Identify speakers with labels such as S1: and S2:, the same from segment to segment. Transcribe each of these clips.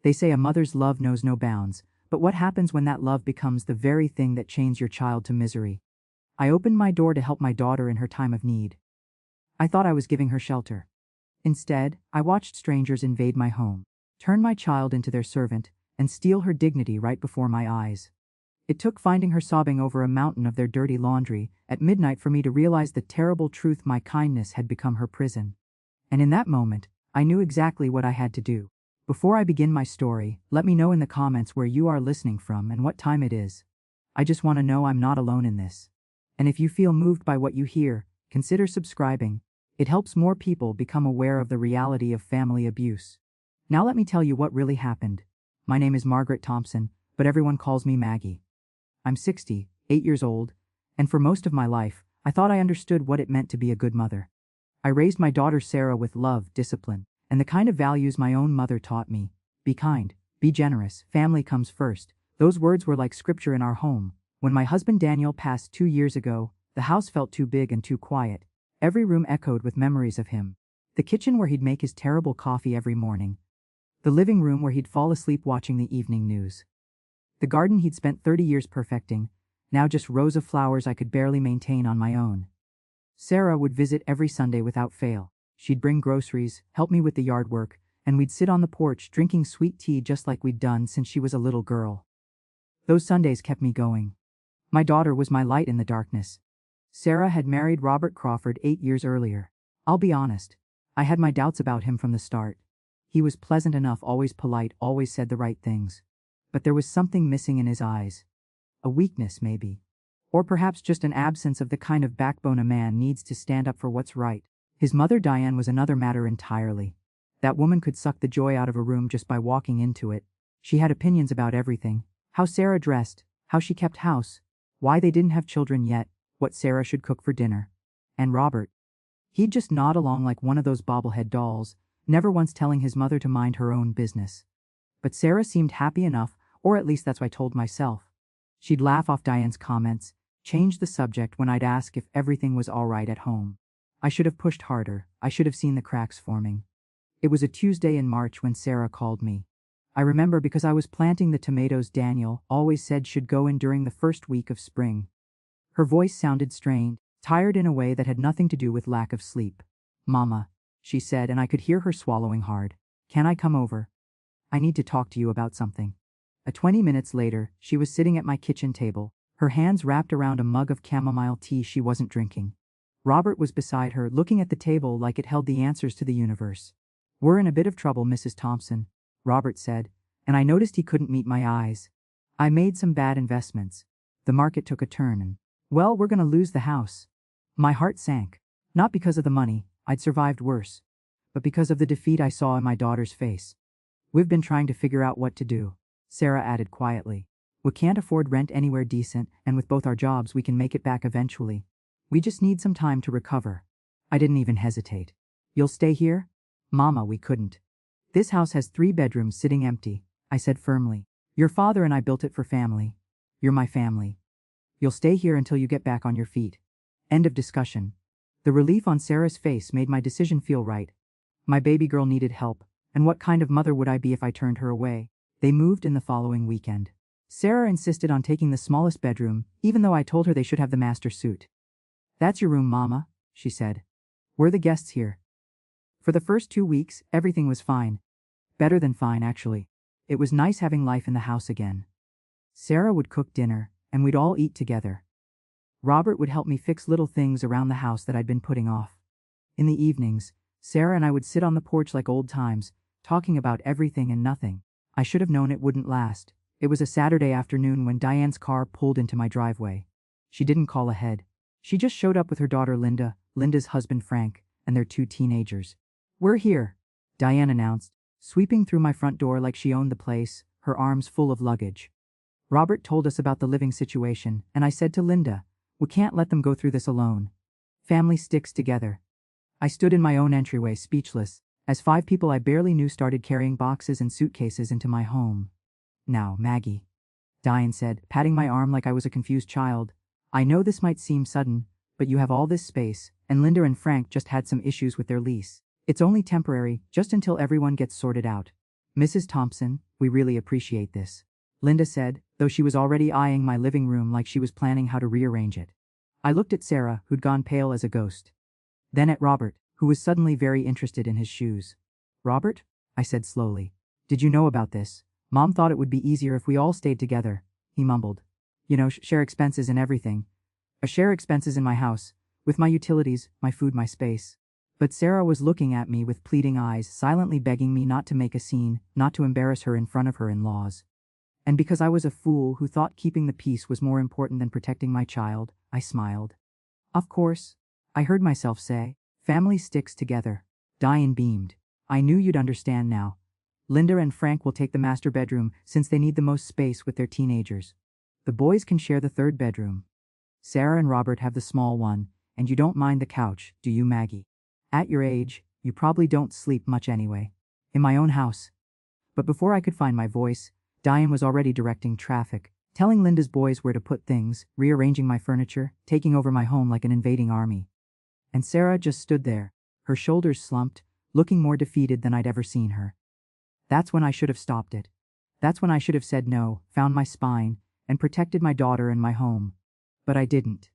S1: They say a mother's love knows no bounds, but what happens when that love becomes the very thing that chains your child to misery? I opened my door to help my daughter in her time of need. I thought I was giving her shelter. Instead, I watched strangers invade my home, turn my child into their servant, and steal her dignity right before my eyes. It took finding her sobbing over a mountain of their dirty laundry at midnight for me to realize the terrible truth: my kindness had become her prison. And in that moment, I knew exactly what I had to do. Before I begin my story, let me know in the comments where you are listening from and what time it is. I just want to know I'm not alone in this. And if you feel moved by what you hear, consider subscribing. It helps more people become aware of the reality of family abuse. Now let me tell you what really happened. My name is Margaret Thompson, but everyone calls me Maggie. I'm 68 years old, and for most of my life, I thought I understood what it meant to be a good mother. I raised my daughter Sarah with love, discipline, and the kind of values my own mother taught me. Be kind, be generous, family comes first. Those words were like scripture in our home. When my husband Daniel passed 2 years ago, the house felt too big and too quiet. Every room echoed with memories of him. The kitchen where he'd make his terrible coffee every morning. The living room where he'd fall asleep watching the evening news. The garden he'd spent 30 years perfecting, now just rows of flowers I could barely maintain on my own. Sarah would visit every Sunday without fail. She'd bring groceries, help me with the yard work, and we'd sit on the porch drinking sweet tea just like we'd done since she was a little girl. Those Sundays kept me going. My daughter was my light in the darkness. Sarah had married Robert Crawford 8 years earlier. I'll be honest, I had my doubts about him from the start. He was pleasant enough, always polite, always said the right things. But there was something missing in his eyes. A weakness, maybe. Or perhaps just an absence of the kind of backbone a man needs to stand up for what's right. His mother Diane was another matter entirely. That woman could suck the joy out of a room just by walking into it. She had opinions about everything. How Sarah dressed, how she kept house, why they didn't have children yet, what Sarah should cook for dinner. And Robert. He'd just nod along like one of those bobblehead dolls, never once telling his mother to mind her own business. But Sarah seemed happy enough, or at least that's what I told myself. She'd laugh off Diane's comments, change the subject when I'd ask if everything was all right at home. I should have pushed harder. I should have seen the cracks forming. It was a Tuesday in March when Sarah called me. I remember because I was planting the tomatoes Daniel always said should go in during the first week of spring. Her voice sounded strained, tired in a way that had nothing to do with lack of sleep. "Mama," she said, and I could hear her swallowing hard. "Can I come over? I need to talk to you about something." 20 minutes later, she was sitting at my kitchen table, her hands wrapped around a mug of chamomile tea she wasn't drinking. Robert was beside her, looking at the table like it held the answers to the universe. "We're in a bit of trouble, Mrs. Thompson," Robert said, and I noticed he couldn't meet my eyes. "I made some bad investments. The market took a turn and, well, we're going to lose the house." My heart sank. Not because of the money, I'd survived worse, but because of the defeat I saw in my daughter's face. "We've been trying to figure out what to do," Sarah added quietly. "We can't afford rent anywhere decent, and with both our jobs we can make it back eventually. We just need some time to recover." I didn't even hesitate. "You'll stay here?" "Mama, we couldn't. This house has 3 bedrooms sitting empty," I said firmly. "Your father and I built it for family. You're my family. You'll stay here until you get back on your feet." End of discussion. The relief on Sarah's face made my decision feel right. My baby girl needed help, and what kind of mother would I be if I turned her away? They moved in the following weekend. Sarah insisted on taking the smallest bedroom, even though I told her they should have the master suite. "That's your room, Mama," she said. "We're the guests here." For the first 2 weeks, everything was fine. Better than fine, actually. It was nice having life in the house again. Sarah would cook dinner, and we'd all eat together. Robert would help me fix little things around the house that I'd been putting off. In the evenings, Sarah and I would sit on the porch like old times, talking about everything and nothing. I should have known it wouldn't last. It was a Saturday afternoon when Diane's car pulled into my driveway. She didn't call ahead. She just showed up with her daughter Linda, Linda's husband Frank, and their 2 teenagers. "We're here," Diane announced, sweeping through my front door like she owned the place, her arms full of luggage. Robert told us about the living situation, and I said to Linda, "We can't let them go through this alone. Family sticks together." I stood in my own entryway, speechless, as 5 people I barely knew started carrying boxes and suitcases into my home. "Now, Maggie," Diane said, patting my arm like I was a confused child. "I know this might seem sudden, but you have all this space, and Linda and Frank just had some issues with their lease. It's only temporary, just until everyone gets sorted out. Mrs. Thompson, we really appreciate this, Linda said, though she was already eyeing my living room like she was planning how to rearrange it. I looked at Sarah, who'd gone pale as a ghost. Then at Robert, who was suddenly very interested in his shoes. Robert? I said slowly. Did you know about this? Mom thought it would be easier if we all stayed together, he mumbled. You know, share expenses and everything. Share expenses in my house, with my utilities, my food, my space. But Sarah was looking at me with pleading eyes, silently begging me not to make a scene, not to embarrass her in front of her in-laws. And because I was a fool who thought keeping the peace was more important than protecting my child, I smiled. Of course, I heard myself say, family sticks together. Diane beamed. I knew you'd understand now. Linda and Frank will take the master bedroom since they need the most space with their teenagers. The boys can share the third bedroom. Sarah and Robert have the small one, and you don't mind the couch, do you, Maggie? At your age, you probably don't sleep much anyway. In my own house. But before I could find my voice, Diane was already directing traffic, telling Linda's boys where to put things, rearranging my furniture, taking over my home like an invading army. And Sarah just stood there, her shoulders slumped, looking more defeated than I'd ever seen her. That's when I should have stopped it. That's when I should have said no, found my spine, and protected my daughter and my home. But I didn't.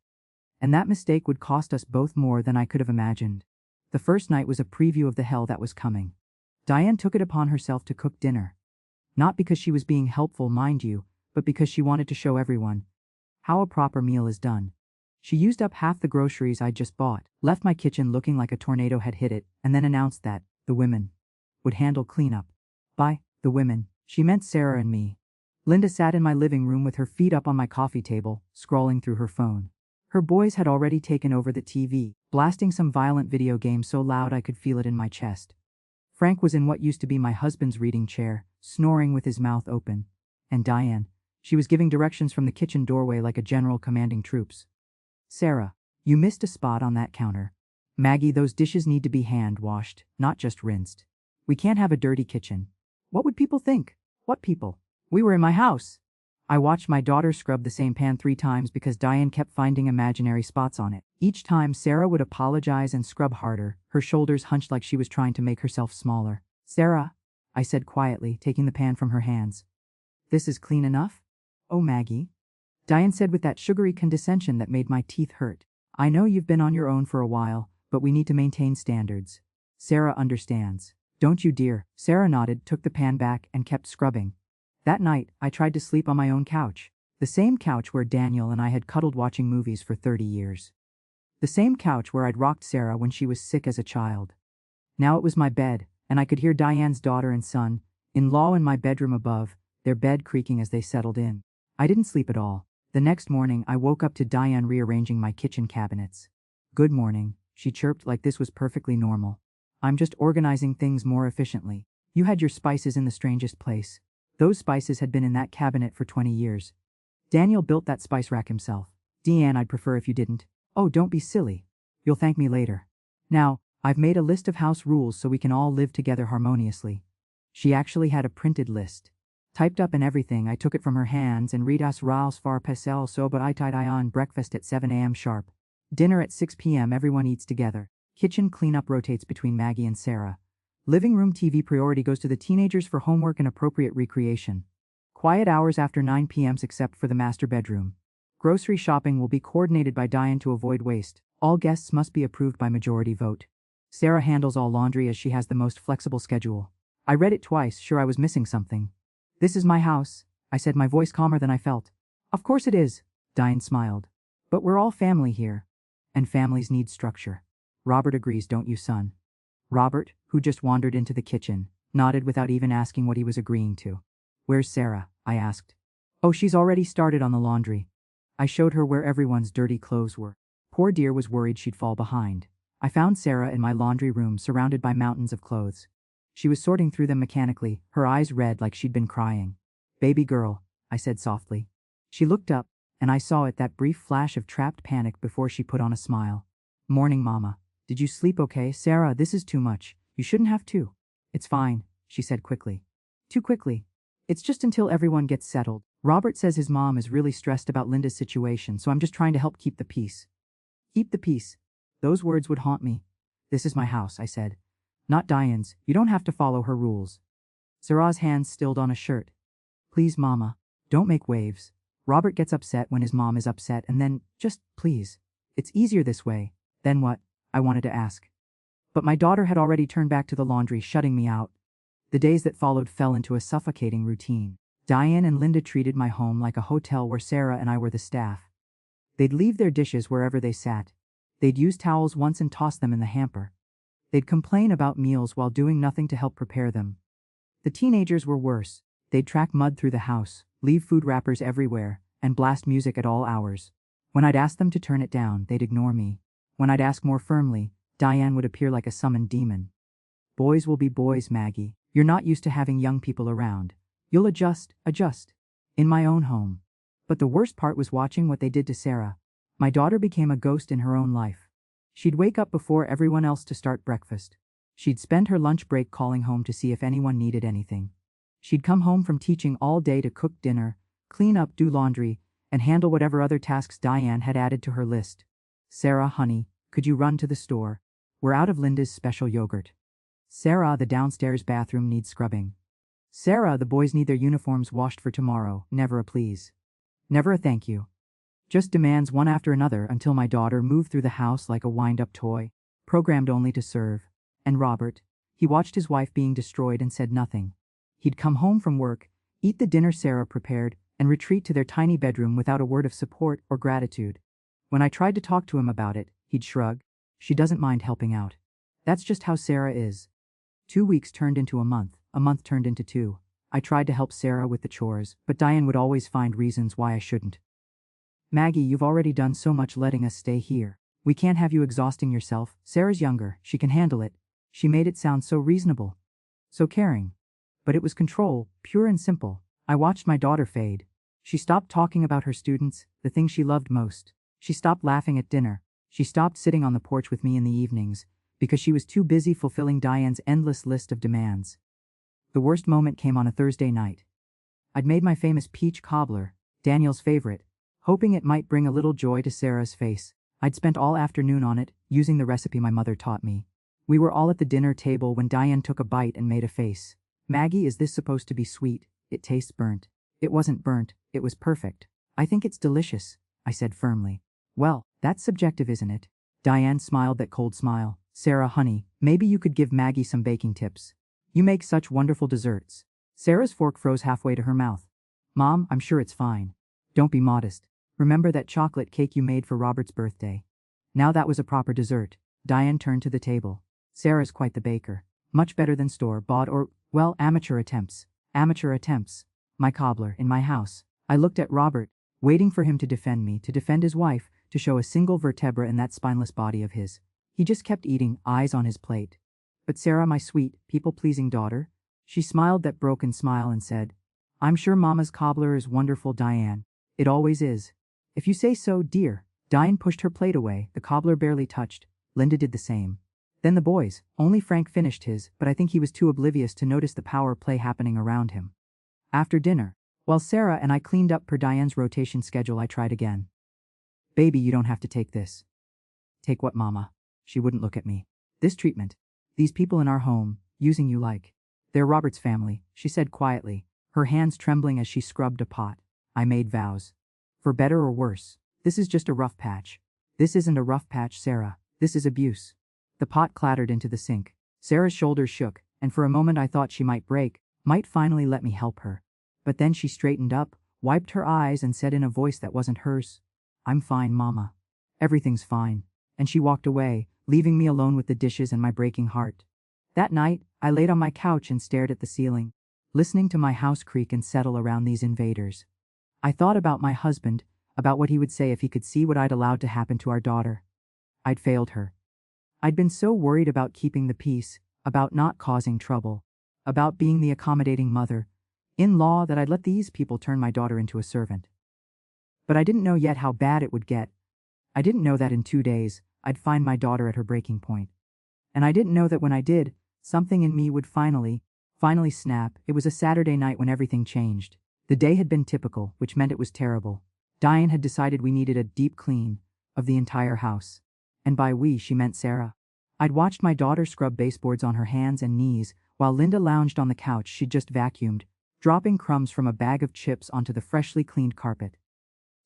S1: And that mistake would cost us both more than I could have imagined. The first night was a preview of the hell that was coming. Diane took it upon herself to cook dinner. Not because she was being helpful, mind you, but because she wanted to show everyone how a proper meal is done. She used up half the groceries I'd just bought, left my kitchen looking like a tornado had hit it, and then announced that the women would handle cleanup. By the women, she meant Sarah and me. Linda sat in my living room with her feet up on my coffee table, scrolling through her phone. Her boys had already taken over the TV, blasting some violent video game so loud I could feel it in my chest. Frank was in what used to be my husband's reading chair, snoring with his mouth open. And Diane, she was giving directions from the kitchen doorway like a general commanding troops. Sarah, you missed a spot on that counter. Maggie, those dishes need to be hand-washed, not just rinsed. We can't have a dirty kitchen. What would people think? What people? We were in my house. I watched my daughter scrub the same pan 3 times because Diane kept finding imaginary spots on it. Each time Sarah would apologize and scrub harder, her shoulders hunched like she was trying to make herself smaller. Sarah, I said quietly, taking the pan from her hands. This is clean enough? Oh, Maggie. Diane said with that sugary condescension that made my teeth hurt. I know you've been on your own for a while, but we need to maintain standards. Sarah understands. Don't you, dear? Sarah nodded, took the pan back, and kept scrubbing. That night, I tried to sleep on my own couch. The same couch where Daniel and I had cuddled watching movies for 30 years. The same couch where I'd rocked Sarah when she was sick as a child. Now it was my bed, and I could hear Diane's daughter and son-in-law in my bedroom above, their bed creaking as they settled in. I didn't sleep at all. The next morning, I woke up to Diane rearranging my kitchen cabinets. Good morning, she chirped like this was perfectly normal. I'm just organizing things more efficiently. You had your spices in the strangest place. Those spices had been in that cabinet for 20 years. Daniel built that spice rack himself. Deanne, I'd prefer if you didn't. Oh, don't be silly. You'll thank me later. Now, I've made a list of house rules so we can all live together harmoniously. She actually had a printed list. Typed up and everything. I took it from her hands and read as raus far pesel so but I tied on breakfast at 7 a.m. sharp. Dinner at 6 p.m. Everyone eats together. Kitchen cleanup rotates between Maggie and Sarah. Living room TV priority goes to the teenagers for homework and appropriate recreation. Quiet hours after 9 p.m. except for the master bedroom. Grocery shopping will be coordinated by Diane to avoid waste. All guests must be approved by majority vote. Sarah handles all laundry as she has the most flexible schedule. I read it twice, sure I was missing something. This is my house, I said, my voice calmer than I felt. Of course it is, Diane smiled. But we're all family here. And families need structure. Robert agrees, don't you, son? Robert, who just wandered into the kitchen, nodded without even asking what he was agreeing to. Where's Sarah? I asked. Oh, she's already started on the laundry. I showed her where everyone's dirty clothes were. Poor dear was worried she'd fall behind. I found Sarah in my laundry room surrounded by mountains of clothes. She was sorting through them mechanically, her eyes red like she'd been crying. Baby girl, I said softly. She looked up, and I saw it, that brief flash of trapped panic before she put on a smile. Morning, Mama. Did you sleep okay? Sarah, this is too much. You shouldn't have to. It's fine, she said quickly. Too quickly. It's just until everyone gets settled. Robert says his mom is really stressed about Linda's situation, so I'm just trying to help keep the peace. Keep the peace. Those words would haunt me. This is my house, I said. Not Diane's. You don't have to follow her rules. Sarah's hands stilled on a shirt. Please, Mama. Don't make waves. Robert gets upset when his mom is upset and then, just, please. It's easier this way. Then what? I wanted to ask. But my daughter had already turned back to the laundry, shutting me out. The days that followed fell into a suffocating routine. Diane and Linda treated my home like a hotel where Sarah and I were the staff. They'd leave their dishes wherever they sat. They'd use towels once and toss them in the hamper. They'd complain about meals while doing nothing to help prepare them. The teenagers were worse. They'd track mud through the house, leave food wrappers everywhere, and blast music at all hours. When I'd ask them to turn it down, they'd ignore me. When I'd ask more firmly, Diane would appear like a summoned demon. Boys will be boys, Maggie. You're not used to having young people around. You'll adjust. In my own home. But the worst part was watching what they did to Sarah. My daughter became a ghost in her own life. She'd wake up before everyone else to start breakfast. She'd spend her lunch break calling home to see if anyone needed anything. She'd come home from teaching all day to cook dinner, clean up, do laundry, and handle whatever other tasks Diane had added to her list. Sarah, honey, could you run to the store? We're out of Linda's special yogurt. Sarah, the downstairs bathroom needs scrubbing. Sarah, the boys need their uniforms washed for tomorrow. Never a please. Never a thank you. Just demands one after another until my daughter moved through the house like a wind-up toy, programmed only to serve. And Robert, he watched his wife being destroyed and said nothing. He'd come home from work, eat the dinner Sarah prepared, and retreat to their tiny bedroom without a word of support or gratitude. When I tried to talk to him about it, he'd shrug. She doesn't mind helping out. That's just how Sarah is. 2 weeks turned into a month turned into 2. I tried to help Sarah with the chores, but Diane would always find reasons why I shouldn't. Maggie, you've already done so much letting us stay here. We can't have you exhausting yourself. Sarah's younger, she can handle it. She made it sound so reasonable. So caring. But it was control, pure and simple. I watched my daughter fade. She stopped talking about her students, the thing she loved most. She stopped laughing at dinner. She stopped sitting on the porch with me in the evenings, because she was too busy fulfilling Diane's endless list of demands. The worst moment came on a Thursday night. I'd made my famous peach cobbler, Daniel's favorite, hoping it might bring a little joy to Sarah's face. I'd spent all afternoon on it, using the recipe my mother taught me. We were all at the dinner table when Diane took a bite and made a face. Maggie, is this supposed to be sweet? It tastes burnt. It wasn't burnt, it was perfect. I think it's delicious, I said firmly. Well, that's subjective, isn't it? Diane smiled that cold smile. Sarah, honey, maybe you could give Maggie some baking tips. You make such wonderful desserts. Sarah's fork froze halfway to her mouth. Mom, I'm sure it's fine. Don't be modest. Remember that chocolate cake you made for Robert's birthday? Now that was a proper dessert. Diane turned to the table. Sarah's quite the baker. Much better than store-bought or, well, amateur attempts. Amateur attempts. My cobbler, in my house. I looked at Robert, waiting for him to defend me, to defend his wife, to show a single vertebra in that spineless body of his. He just kept eating, eyes on his plate. But Sarah, my sweet, people-pleasing daughter, she smiled that broken smile and said, I'm sure Mama's cobbler is wonderful, Diane. It always is. If you say so, dear. Diane pushed her plate away, the cobbler barely touched. Linda did the same. Then the boys, only Frank finished his, but I think he was too oblivious to notice the power play happening around him. After dinner, while Sarah and I cleaned up per Diane's rotation schedule, I tried again. Baby, you don't have to take this. Take what, Mama? She wouldn't look at me. This treatment. These people in our home, using you like. They're Robert's family, she said quietly, her hands trembling as she scrubbed a pot. I made vows. For better or worse, this is just a rough patch. This isn't a rough patch, Sarah. This is abuse. The pot clattered into the sink. Sarah's shoulders shook, and for a moment I thought she might break, might finally let me help her. But then she straightened up, wiped her eyes and said in a voice that wasn't hers, I'm fine, Mama. Everything's fine. And she walked away, leaving me alone with the dishes and my breaking heart. That night, I laid on my couch and stared at the ceiling, listening to my house creak and settle around these invaders. I thought about my husband, about what he would say if he could see what I'd allowed to happen to our daughter. I'd failed her. I'd been so worried about keeping the peace, about not causing trouble, about being the accommodating mother-in-law that I'd let these people turn my daughter into a servant. But I didn't know yet how bad it would get. I didn't know that in 2 days, I'd find my daughter at her breaking point. And I didn't know that when I did, something in me would finally snap. It was a Saturday night when everything changed. The day had been typical, which meant it was terrible. Diane had decided we needed a deep clean of the entire house. And by we, she meant Sarah. I'd watched my daughter scrub baseboards on her hands and knees While Linda lounged on the couch she'd just vacuumed, dropping crumbs from a bag of chips onto the freshly cleaned carpet.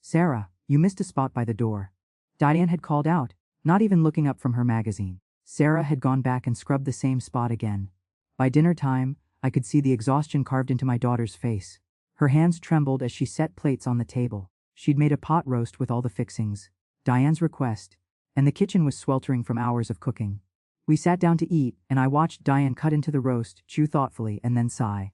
S1: "Sarah, you missed a spot by the door," Diane had called out, not even looking up from her magazine. Sarah had gone back and scrubbed the same spot again. By dinner time, I could see the exhaustion carved into my daughter's face. Her hands trembled as she set plates on the table. She'd made a pot roast with all the fixings, Diane's request, and the kitchen was sweltering from hours of cooking. We sat down to eat, and I watched Diane cut into the roast, chew thoughtfully, and then sigh.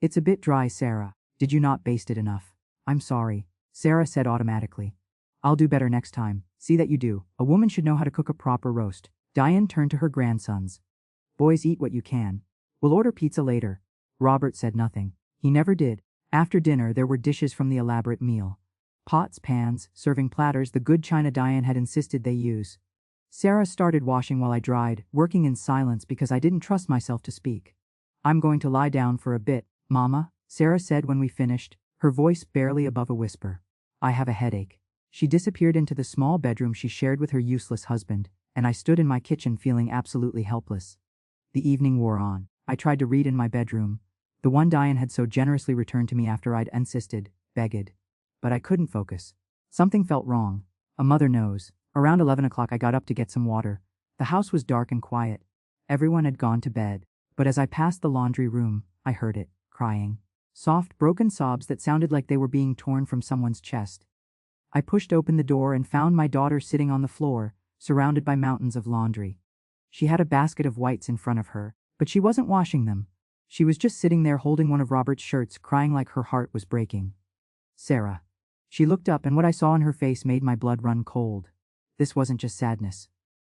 S1: "It's a bit dry, Sarah. Did you not baste it enough?" "I'm sorry," Sarah said automatically. "I'll do better next time. See that you do. A woman should know how to cook a proper roast." Diane turned to her grandsons. "Boys, eat what you can. We'll order pizza later." Robert said nothing. He never did. After dinner there were dishes from the elaborate meal. Pots, pans, serving platters, the good china Diane had insisted they use. Sarah started washing while I dried, working in silence because I didn't trust myself to speak. "I'm going to lie down for a bit, Mama," Sarah said when we finished, her voice barely above a whisper. "I have a headache." She disappeared into the small bedroom she shared with her useless husband, and I stood in my kitchen feeling absolutely helpless. The evening wore on. I tried to read in my bedroom, the one Diane had so generously returned to me after I'd insisted, begged. But I couldn't focus. Something felt wrong. A mother knows. Around 11 o'clock I got up to get some water. The house was dark and quiet. Everyone had gone to bed. But as I passed the laundry room, I heard it, crying. Soft, broken sobs that sounded like they were being torn from someone's chest. I pushed open the door and found my daughter sitting on the floor, surrounded by mountains of laundry. She had a basket of whites in front of her, but she wasn't washing them. She was just sitting there holding one of Robert's shirts, crying like her heart was breaking. "Sarah." She looked up, and what I saw in her face made my blood run cold. This wasn't just sadness.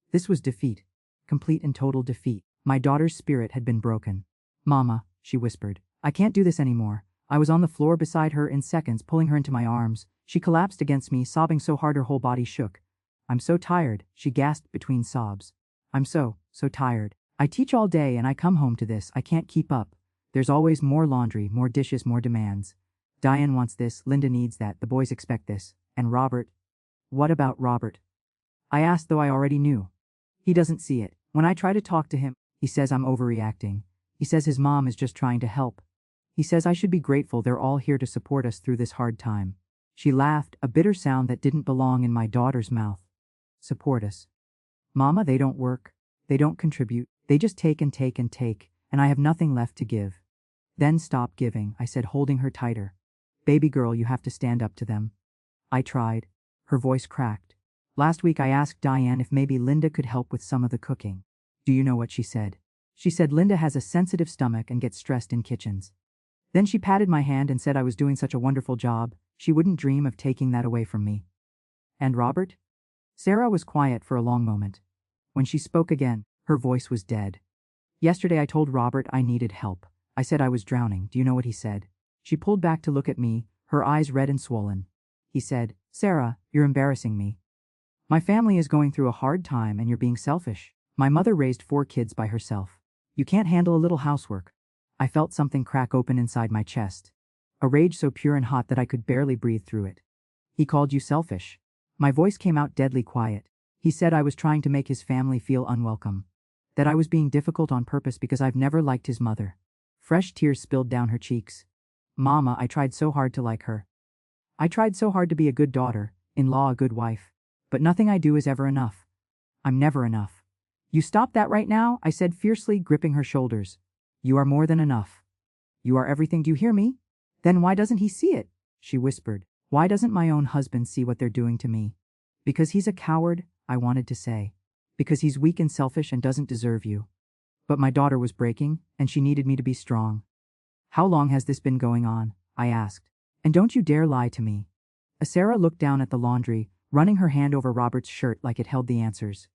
S1: This was defeat. Complete and total defeat. My daughter's spirit had been broken. "Mama," she whispered, "I can't do this anymore." I was on the floor beside her in seconds, pulling her into my arms. She collapsed against me, sobbing so hard her whole body shook. "I'm so tired," she gasped between sobs. "I'm so tired. I teach all day and I come home to this. I can't keep up. There's always more laundry, more dishes, more demands. Diane wants this, Linda needs that, the boys expect this. And Robert? What about Robert?" I asked, though I already knew. "He doesn't see it. When I try to talk to him, he says I'm overreacting. He says his mom is just trying to help. He says I should be grateful they're all here to support us through this hard time." She laughed, a bitter sound that didn't belong in my daughter's mouth. "Support us? Mama, they don't work. They don't contribute. They just take and take and take, and I have nothing left to give." "Then stop giving," I said, holding her tighter. "Baby girl, you have to stand up to them." I tried. Her voice cracked. "Last week I asked Diane if maybe Linda could help with some of the cooking. Do you know what she said? She said Linda has a sensitive stomach and gets stressed in kitchens. Then she patted my hand and said I was doing such a wonderful job, she wouldn't dream of taking that away from me." "And Robert?" Sarah was quiet for a long moment. When she spoke again, her voice was dead. "Yesterday I told Robert I needed help. I said I was drowning. Do you know what he said?" She pulled back to look at me, her eyes red and swollen. "He said, 'Sarah, you're embarrassing me. My family is going through a hard time and you're being selfish. My mother raised 4 kids by herself. You can't handle a little housework.'" I felt something crack open inside my chest. A rage so pure and hot that I could barely breathe through it. "He called you selfish." My voice came out deadly quiet. "He said I was trying to make his family feel unwelcome. That I was being difficult on purpose because I've never liked his mother." Fresh tears spilled down her cheeks. "Mama, I tried so hard to like her. I tried so hard to be a good daughter, in-law, a good wife. But nothing I do is ever enough. I'm never enough." "You stop that right now," I said fiercely, gripping her shoulders. "You are more than enough. You are everything. Do you hear me?" "Then why doesn't he see it?" she whispered. "Why doesn't my own husband see what they're doing to me?" "Because he's a coward," I wanted to say. "Because he's weak and selfish and doesn't deserve you." But my daughter was breaking, and she needed me to be strong. "How long has this been going on?" I asked. "And don't you dare lie to me." Sarah looked down at the laundry, running her hand over Robert's shirt like it held the answers.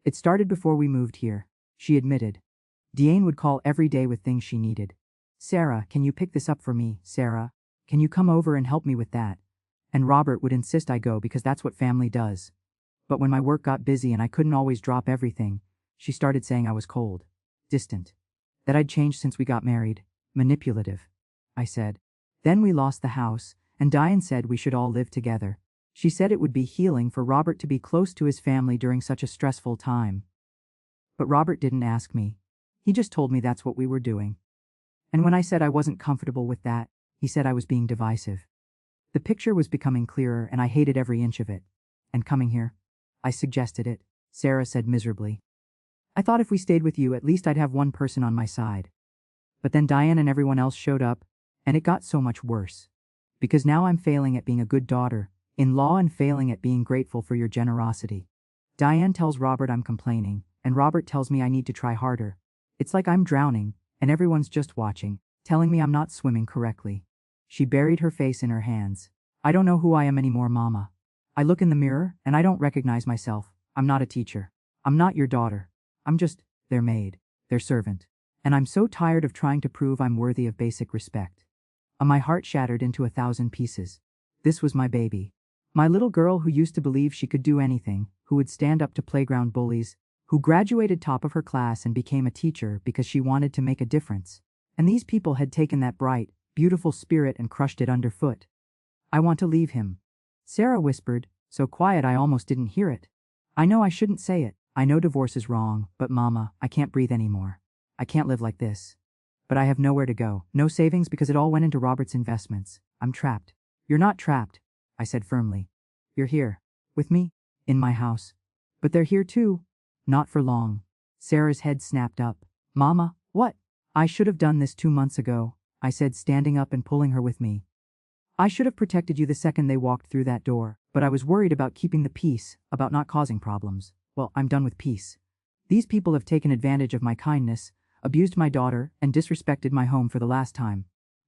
S1: "It started before we moved here," she admitted. "Diane would call every day with things she needed. 'Sarah, can you pick this up for me? Sarah, can you come over and help me with that?' And Robert would insist I go because that's what family does. But when my work got busy and I couldn't always drop everything, she started saying I was cold, distant, that I'd changed since we got married, manipulative." I said. "Then we lost the house, and Diane said we should all live together. She said it would be healing for Robert to be close to his family during such a stressful time. But Robert didn't ask me. He just told me that's what we were doing. And when I said I wasn't comfortable with that, he said I was being divisive. The picture was becoming clearer and I hated every inch of it. And coming here? I suggested it, Sarah said miserably. I thought if we stayed with you, at least I'd have one person on my side. But then Diane and everyone else showed up, and it got so much worse. Because now I'm failing at being a good daughter-in-law and failing at being grateful for your generosity. Diane tells Robert I'm complaining, and Robert tells me I need to try harder. It's like I'm drowning, and everyone's just watching, telling me I'm not swimming correctly. She buried her face in her hands. I don't know who I am anymore, Mama. I look in the mirror, and I don't recognize myself. I'm not a teacher. I'm not your daughter. I'm just their maid, their servant. And I'm so tired of trying to prove I'm worthy of basic respect. My heart shattered into 1,000 pieces. This was my baby. My little girl who used to believe she could do anything, who would stand up to playground bullies, who graduated top of her class and became a teacher because she wanted to make a difference. And these people had taken that bright, beautiful spirit and crushed it underfoot. I want to leave him. Sarah whispered, so quiet I almost didn't hear it. I know I shouldn't say it. I know divorce is wrong, but Mama, I can't breathe anymore. I can't live like this. But I have nowhere to go. No savings because it all went into Robert's investments. I'm trapped. You're not trapped, I said firmly. You're here. With me. In my house. But they're here too. Not for long. Sarah's head snapped up. Mama, what? I should have done this 2 months ago, I said, standing up and pulling her with me. I should have protected you the second they walked through that door, but I was worried about keeping the peace, about not causing problems. Well, I'm done with peace. These people have taken advantage of my kindness, abused my daughter, and disrespected my home for the last time.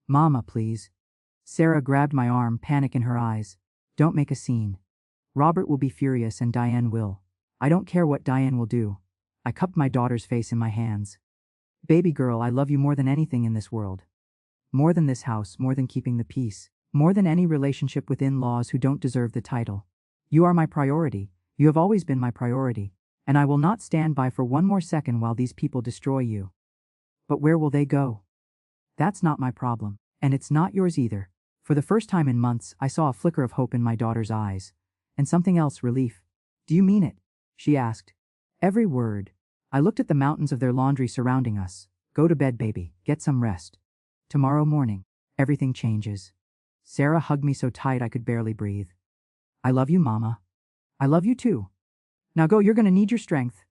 S1: Mama, please. Sarah grabbed my arm, panic in her eyes. Don't make a scene. Robert will be furious and Diane will. I don't care what Diane will do. I cupped my daughter's face in my hands. Baby girl, I love you more than anything in this world. More than this house, more than keeping the peace, more than any relationship with in-laws who don't deserve the title. You are my priority. You have always been my priority. And I will not stand by for one more second while these people destroy you. But where will they go? That's not my problem. And it's not yours either. For the first time in months, I saw a flicker of hope in my daughter's eyes. And something else, relief. Do you mean it? She asked. Every word. I looked at the mountains of their laundry surrounding us. Go to bed, baby. Get some rest. Tomorrow morning, everything changes. Sarah hugged me so tight I could barely breathe. I love you, Mama. I love you too. Now go, you're gonna need your strength.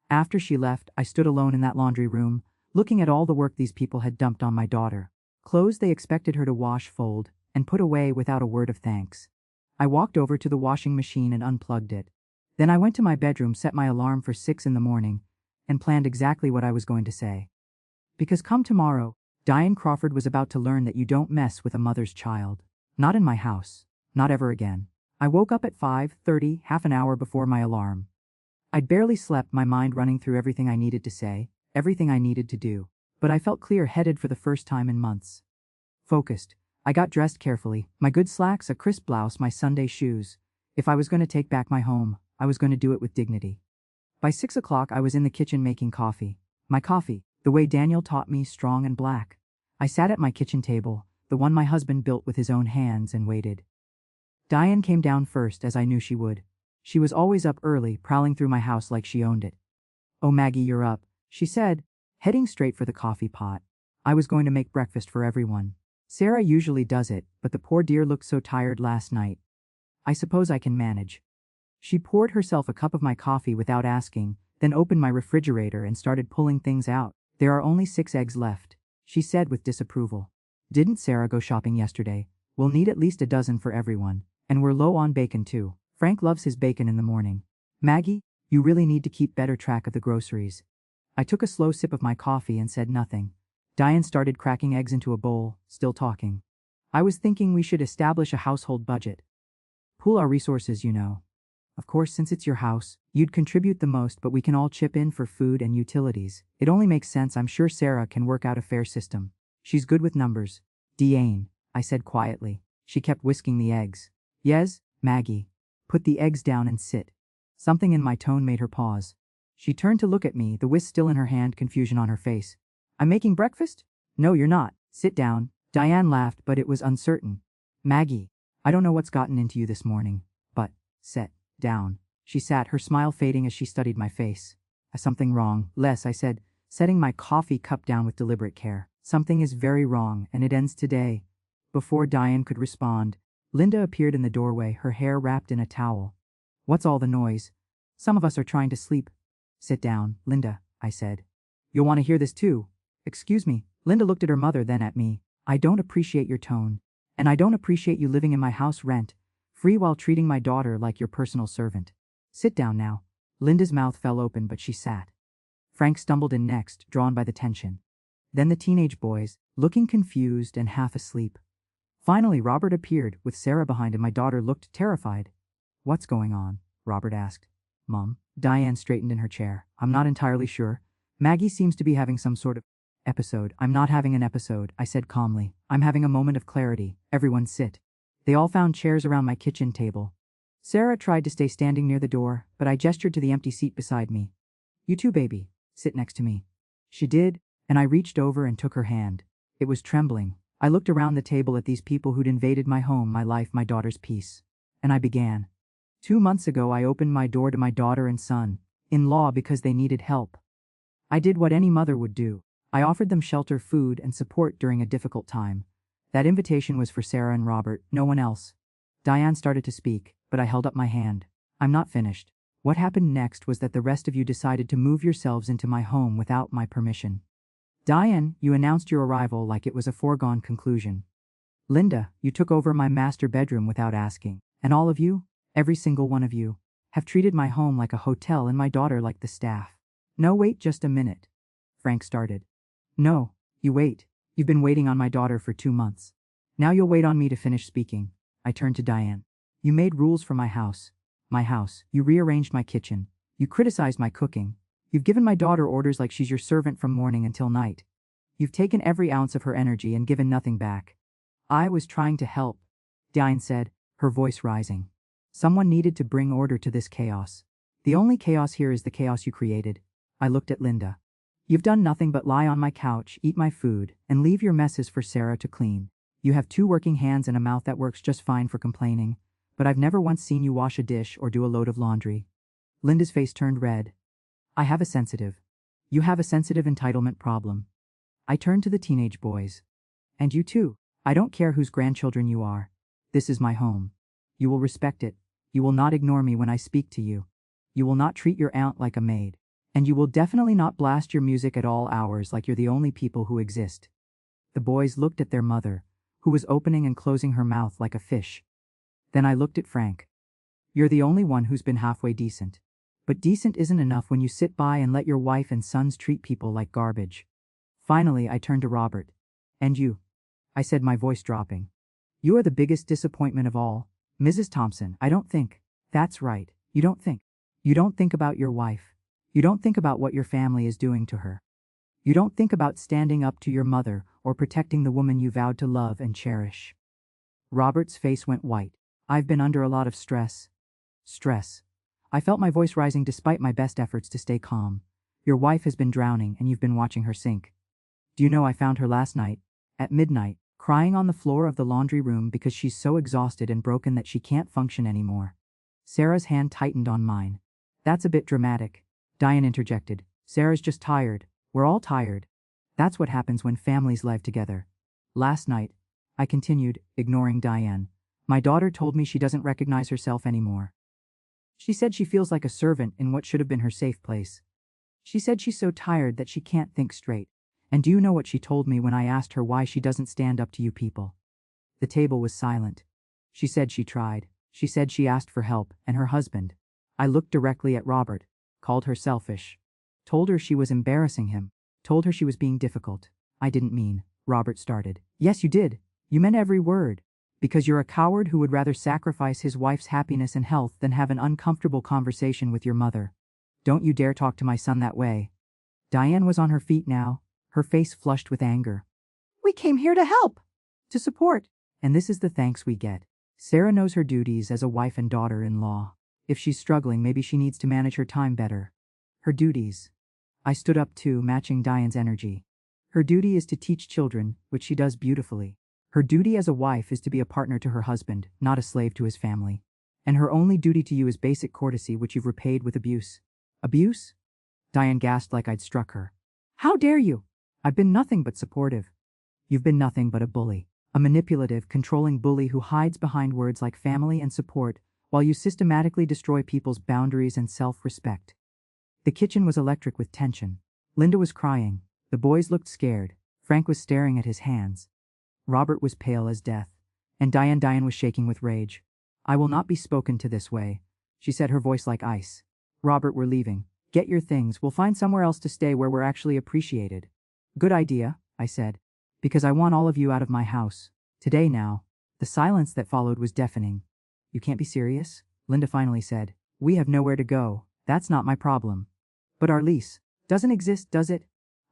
S1: After she left, I stood alone in that laundry room, looking at all the work these people had dumped on my daughter. Clothes they expected her to wash, fold, and put away without a word of thanks. I walked over to the washing machine and unplugged it. Then I went to my bedroom, set my alarm for 6 in the morning, and planned exactly what I was going to say. Because come tomorrow, Diane Crawford was about to learn that you don't mess with a mother's child. Not in my house. Not ever again. I woke up at 5:30, half an hour before my alarm. I'd barely slept, my mind running through everything I needed to say, everything I needed to do. But I felt clear-headed for the first time in months. Focused. I got dressed carefully, my good slacks, a crisp blouse, my Sunday shoes. If I was going to take back my home, I was going to do it with dignity. By 6 o'clock I was in the kitchen making coffee. My coffee, the way Daniel taught me, strong and black. I sat at my kitchen table, the one my husband built with his own hands, and waited. Diane came down first, as I knew she would. She was always up early, prowling through my house like she owned it. Oh, Maggie, you're up, she said, heading straight for the coffee pot. I was going to make breakfast for everyone. Sarah usually does it, but the poor dear looked so tired last night. I suppose I can manage. She poured herself a cup of my coffee without asking, then opened my refrigerator and started pulling things out. There are only 6 eggs left, she said with disapproval. Didn't Sarah go shopping yesterday? We'll need at least a dozen for everyone. And we're low on bacon too. Frank loves his bacon in the morning. Maggie, you really need to keep better track of the groceries. I took a slow sip of my coffee and said nothing. Diane started cracking eggs into a bowl, still talking. I was thinking we should establish a household budget. Pool our resources, you know. Of course, since it's your house, you'd contribute the most, but we can all chip in for food and utilities. It only makes sense. I'm sure Sarah can work out a fair system. She's good with numbers. Diane, I said quietly. She kept whisking the eggs. Yes, Maggie. Put the eggs down and sit. Something in my tone made her pause. She turned to look at me, the whisk still in her hand, confusion on her face. I'm making breakfast? No, you're not. Sit down. Diane laughed, but it was uncertain. Maggie, I don't know what's gotten into you this morning, but, sit down. She sat, her smile fading as she studied my face. Something wrong, Les, I said, setting my coffee cup down with deliberate care. Something is very wrong, and it ends today. Before Diane could respond, Linda appeared in the doorway, her hair wrapped in a towel. What's all the noise? Some of us are trying to sleep. Sit down, Linda, I said. You'll want to hear this too. Excuse me. Linda looked at her mother, then at me. I don't appreciate your tone. And I don't appreciate you living in my house rent-free while treating my daughter like your personal servant. Sit down now. Linda's mouth fell open, but she sat. Frank stumbled in next, drawn by the tension. Then the teenage boys, looking confused and half asleep. Finally, Robert appeared, with Sarah behind him. My daughter looked terrified. What's going on? Robert asked. Mom. Diane straightened in her chair. I'm not entirely sure. Maggie seems to be having some sort of episode. I'm not having an episode, I said calmly. I'm having a moment of clarity. Everyone sit. They all found chairs around my kitchen table. Sarah tried to stay standing near the door, but I gestured to the empty seat beside me. You too, baby. Sit next to me. She did, and I reached over and took her hand. It was trembling. I looked around the table at these people who'd invaded my home, my life, my daughter's peace. And I began. 2 months ago, I opened my door to my daughter and son-in-law because they needed help. I did what any mother would do. I offered them shelter, food, and support during a difficult time. That invitation was for Sarah and Robert, no one else. Diane started to speak, but I held up my hand. I'm not finished. What happened next was that the rest of you decided to move yourselves into my home without my permission. Diane, you announced your arrival like it was a foregone conclusion. Linda, you took over my master bedroom without asking. And all of you, every single one of you, have treated my home like a hotel and my daughter like the staff. No, wait just a minute. Frank started. No, you wait. You've been waiting on my daughter for 2 months. Now you'll wait on me to finish speaking. I turned to Diane. You made rules for my house. My house. You rearranged my kitchen. You criticized my cooking. You've given my daughter orders like she's your servant from morning until night. You've taken every ounce of her energy and given nothing back. I was trying to help, Diane said, her voice rising. Someone needed to bring order to this chaos. The only chaos here is the chaos you created. I looked at Linda. You've done nothing but lie on my couch, eat my food, and leave your messes for Sarah to clean. You have 2 working hands and a mouth that works just fine for complaining, but I've never once seen you wash a dish or do a load of laundry. Linda's face turned red. You have a sensitive entitlement problem. I turned to the teenage boys. And you too. I don't care whose grandchildren you are. This is my home. You will respect it. You will not ignore me when I speak to you. You will not treat your aunt like a maid. And you will definitely not blast your music at all hours like you're the only people who exist. The boys looked at their mother, who was opening and closing her mouth like a fish. Then I looked at Frank. You're the only one who's been halfway decent. But decent isn't enough when you sit by and let your wife and sons treat people like garbage. Finally, I turned to Robert. And you? I said, my voice dropping. You are the biggest disappointment of all, Mrs. Thompson. I don't think. That's right. You don't think. You don't think about your wife. You don't think about what your family is doing to her. You don't think about standing up to your mother or protecting the woman you vowed to love and cherish. Robert's face went white. I've been under a lot of stress. Stress. I felt my voice rising despite my best efforts to stay calm. Your wife has been drowning and you've been watching her sink. Do you know I found her last night, at midnight, crying on the floor of the laundry room because she's so exhausted and broken that she can't function anymore. Sarah's hand tightened on mine. That's a bit dramatic, Diane interjected. Sarah's just tired. We're all tired. That's what happens when families live together. Last night, I continued, ignoring Diane, my daughter told me she doesn't recognize herself anymore. She said she feels like a servant in what should have been her safe place. She said she's so tired that she can't think straight. And do you know what she told me when I asked her why she doesn't stand up to you people? The table was silent. She said she tried. She said she asked for help, and her husband. I looked directly at Robert, called her selfish. Told her she was embarrassing him. Told her she was being difficult. I didn't mean, Robert started. Yes, you did. You meant every word. Because you're a coward who would rather sacrifice his wife's happiness and health than have an uncomfortable conversation with your mother. Don't you dare talk to my son that way. Diane was on her feet now, her face flushed with anger. We came here to help. To support. And this is the thanks we get. Sarah knows her duties as a wife and daughter-in-law. If she's struggling, maybe she needs to manage her time better. Her duties. I stood up too, matching Diane's energy. Her duty is to teach children, which she does beautifully. Her duty as a wife is to be a partner to her husband, not a slave to his family. And her only duty to you is basic courtesy, which you've repaid with abuse. Abuse? Diane gasped like I'd struck her. How dare you? I've been nothing but supportive. You've been nothing but a bully. A manipulative, controlling bully who hides behind words like family and support while you systematically destroy people's boundaries and self-respect. The kitchen was electric with tension. Linda was crying. The boys looked scared. Frank was staring at his hands. Robert was pale as death. And Diane was shaking with rage. I will not be spoken to this way, she said, her voice like ice. Robert, we're leaving. Get your things, we'll find somewhere else to stay where we're actually appreciated. Good idea, I said. Because I want all of you out of my house. Today now. The silence that followed was deafening. You can't be serious? Linda finally said. We have nowhere to go. That's not my problem. But our lease doesn't exist, does it?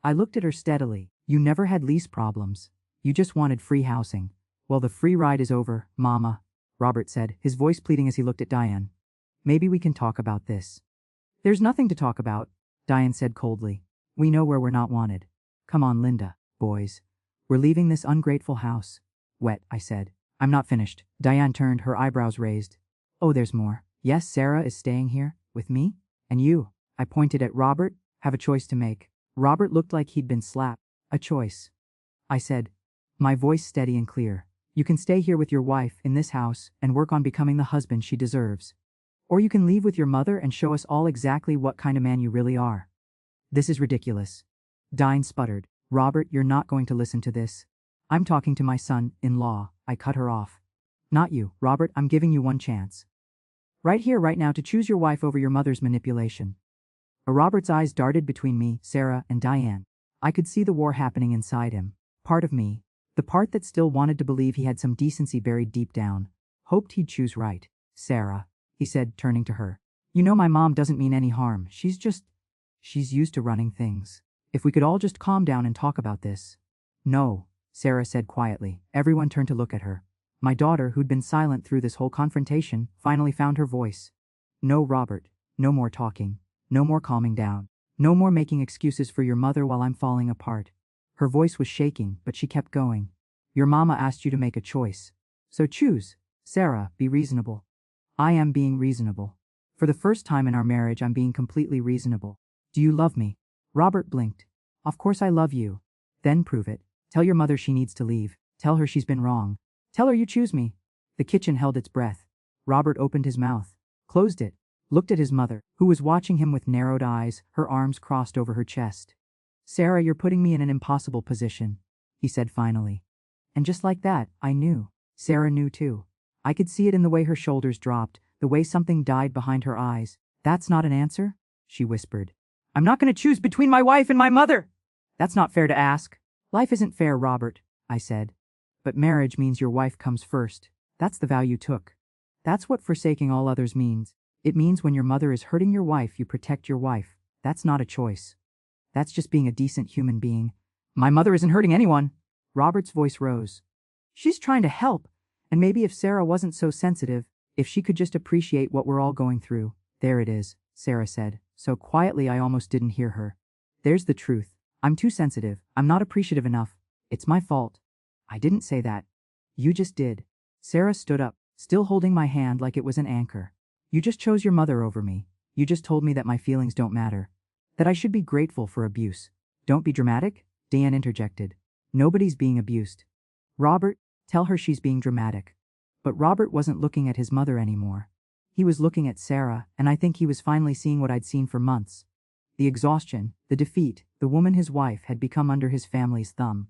S1: I looked at her steadily. You never had lease problems. You just wanted free housing. Well, the free ride is over, Mama, Robert said, his voice pleading as he looked at Diane. Maybe we can talk about this. There's nothing to talk about, Diane said coldly. We know where we're not wanted. Come on, Linda, boys. We're leaving this ungrateful house. Wet, I said. I'm not finished. Diane turned, her eyebrows raised. Oh, there's more. Yes, Sarah is staying here, with me, and you. I pointed at Robert, have a choice to make. Robert looked like he'd been slapped. A choice. I said, my voice steady and clear. You can stay here with your wife in this house and work on becoming the husband she deserves. Or you can leave with your mother and show us all exactly what kind of man you really are. This is ridiculous. Diane sputtered. Robert, you're not going to listen to this. I'm talking to my son-in-law. I cut her off. Not you, Robert, I'm giving you one chance. Right here, right now, to choose your wife over your mother's manipulation. Robert's eyes darted between me, Sarah, and Diane. I could see the war happening inside him. Part of me, the part that still wanted to believe he had some decency buried deep down, hoped he'd choose right. Sarah, he said, turning to her. You know my mom doesn't mean any harm. She's used to running things. If we could all just calm down and talk about this. No, Sarah said quietly. Everyone turned to look at her. My daughter, who'd been silent through this whole confrontation, finally found her voice. No, Robert, no more talking. No more calming down. No more making excuses for your mother while I'm falling apart. Her voice was shaking, but she kept going. Your mama asked you to make a choice. So choose. Sarah, be reasonable. I am being reasonable. For the first time in our marriage, I'm being completely reasonable. Do you love me? Robert blinked. Of course I love you. Then prove it. Tell your mother she needs to leave. Tell her she's been wrong. Tell her you choose me. The kitchen held its breath. Robert opened his mouth, closed it, looked at his mother, who was watching him with narrowed eyes, her arms crossed over her chest. Sarah, you're putting me in an impossible position, he said finally. And just like that, I knew. Sarah knew too. I could see it in the way her shoulders dropped, the way something died behind her eyes. That's not an answer? She whispered. I'm not going to choose between my wife and my mother. That's not fair to ask. Life isn't fair, Robert, I said. But marriage means your wife comes first. That's the vow you took. That's what forsaking all others means. It means when your mother is hurting your wife, you protect your wife. That's not a choice. That's just being a decent human being. My mother isn't hurting anyone. Robert's voice rose. She's trying to help. And maybe if Sarah wasn't so sensitive, if she could just appreciate what we're all going through. There it is, Sarah said, so quietly I almost didn't hear her. There's the truth. I'm too sensitive. I'm not appreciative enough. It's my fault. I didn't say that. You just did. Sarah stood up, still holding my hand like it was an anchor. You just chose your mother over me. You just told me that my feelings don't matter. That I should be grateful for abuse. Don't be dramatic, Diane interjected. Nobody's being abused. Robert, tell her she's being dramatic. But Robert wasn't looking at his mother anymore. He was looking at Sarah, and I think he was finally seeing what I'd seen for months. The exhaustion, the defeat, the woman his wife had become under his family's thumb.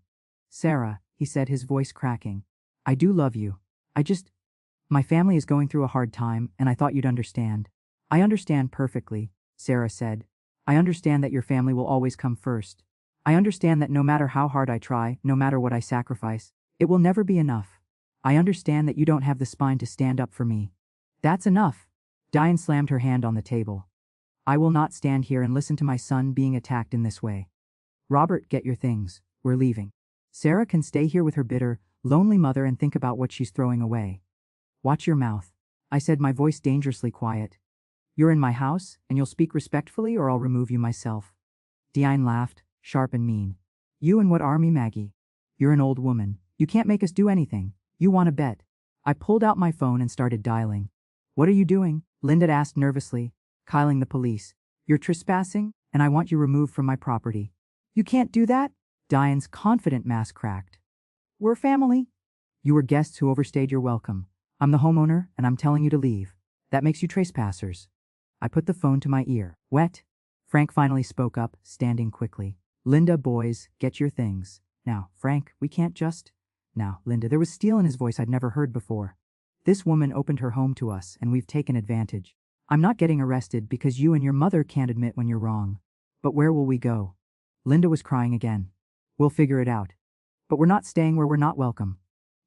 S1: Sarah, he said, his voice cracking. I do love you. My family is going through a hard time, and I thought you'd understand. I understand perfectly, Sarah said. I understand that your family will always come first. I understand that no matter how hard I try, no matter what I sacrifice, it will never be enough. I understand that you don't have the spine to stand up for me. That's enough. Diane slammed her hand on the table. I will not stand here and listen to my son being attacked in this way. Robert, get your things. We're leaving. Sarah can stay here with her bitter, lonely mother and think about what she's throwing away. Watch your mouth, I said, my voice dangerously quiet. You're in my house, and you'll speak respectfully or I'll remove you myself. Diane laughed, sharp and mean. You and what army, Maggie? You're an old woman. You can't make us do anything. You want to bet. I pulled out my phone and started dialing. What are you doing? Linda asked nervously. Calling the police. You're trespassing, and I want you removed from my property. You can't do that? Diane's confident mask cracked. We're family. You were guests who overstayed your welcome. I'm the homeowner, and I'm telling you to leave. That makes you trespassers. I put the phone to my ear. Wet? Frank finally spoke up, standing quickly. Linda, boys, get your things. Now, Frank, we can't just… Now, Linda, there was steel in his voice I'd never heard before. This woman opened her home to us, and we've taken advantage. I'm not getting arrested because you and your mother can't admit when you're wrong. But where will we go? Linda was crying again. We'll figure it out. But we're not staying where we're not welcome.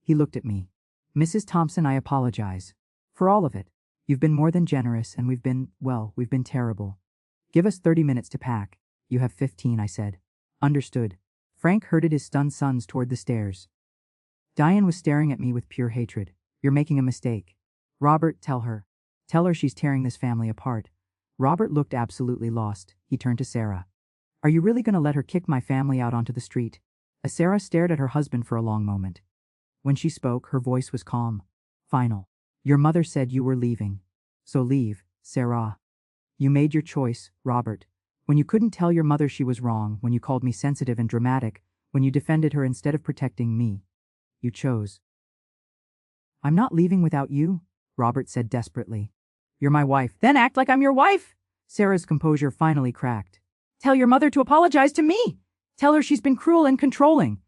S1: He looked at me. Mrs. Thompson, I apologize. For all of it. You've been more than generous, and we've been terrible. Give us 30 minutes to pack. You have 15, I said. Understood. Frank herded his stunned sons toward the stairs. Diane was staring at me with pure hatred. You're making a mistake. Robert, tell her. Tell her she's tearing this family apart. Robert looked absolutely lost. He turned to Sarah. Are you really going to let her kick my family out onto the street? Sarah stared at her husband for a long moment. When she spoke, her voice was calm. Final. Your mother said you were leaving. So leave, Sarah. You made your choice, Robert. When you couldn't tell your mother she was wrong, when you called me sensitive and dramatic, when you defended her instead of protecting me. You chose. I'm not leaving without you, Robert said desperately. You're my wife. Then act like I'm your wife! Sarah's composure finally cracked. Tell your mother to apologize to me! Tell her she's been cruel and controlling.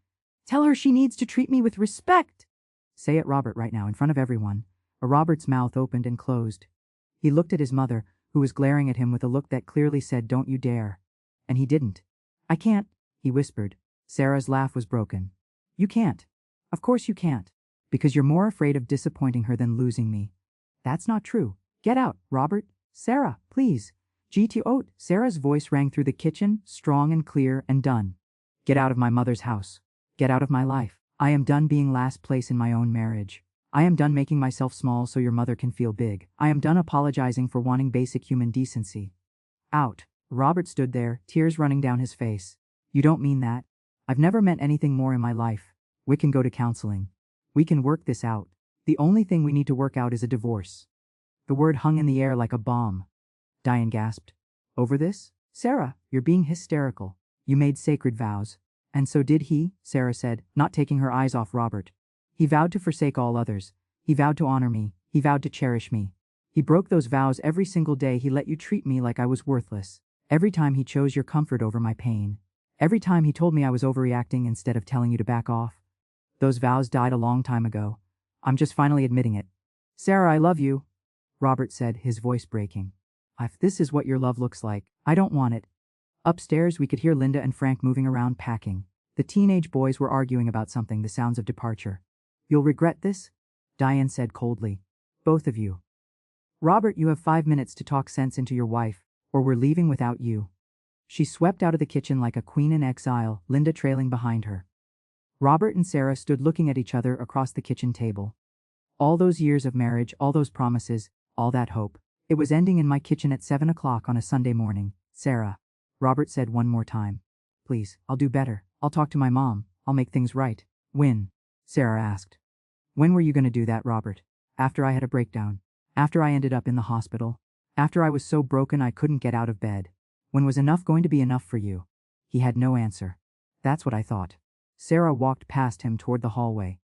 S1: Tell her she needs to treat me with respect. Say it, Robert, right now, in front of everyone. Robert's mouth opened and closed. He looked at his mother, who was glaring at him with a look that clearly said, don't you dare. And he didn't. I can't, he whispered. Sarah's laugh was broken. You can't. Of course you can't. Because you're more afraid of disappointing her than losing me. That's not true. Get out, Robert. Sarah, please. GTO. Sarah's voice rang through the kitchen, strong and clear and done. Get out of my mother's house. Get out of my life. I am done being last place in my own marriage. I am done making myself small so your mother can feel big. I am done apologizing for wanting basic human decency. Out. Robert stood there, tears running down his face. You don't mean that. I've never meant anything more in my life. We can go to counseling. We can work this out. The only thing we need to work out is a divorce. The word hung in the air like a bomb. Diane gasped. Over this? Sarah, you're being hysterical. You made sacred vows. And so did he, Sarah said, not taking her eyes off Robert. He vowed to forsake all others. He vowed to honor me. He vowed to cherish me. He broke those vows every single day he let you treat me like I was worthless. Every time he chose your comfort over my pain. Every time he told me I was overreacting instead of telling you to back off. Those vows died a long time ago. I'm just finally admitting it. Sarah, I love you, Robert said, his voice breaking. If this is what your love looks like, I don't want it. Upstairs, we could hear Linda and Frank moving around packing. The teenage boys were arguing about something, the sounds of departure. You'll regret this? Diane said coldly. Both of you. Robert, you have 5 minutes to talk sense into your wife, or we're leaving without you. She swept out of the kitchen like a queen in exile, Linda trailing behind her. Robert and Sarah stood looking at each other across the kitchen table. All those years of marriage, all those promises, all that hope. It was ending in my kitchen at 7 o'clock on a Sunday morning. Sarah. Robert said one more time. Please, I'll do better. I'll talk to my mom. I'll make things right. When? Sarah asked. When were you going to do that, Robert? After I had a breakdown. After I ended up in the hospital. After I was so broken I couldn't get out of bed. When was enough going to be enough for you? He had no answer. That's what I thought. Sarah walked past him toward the hallway.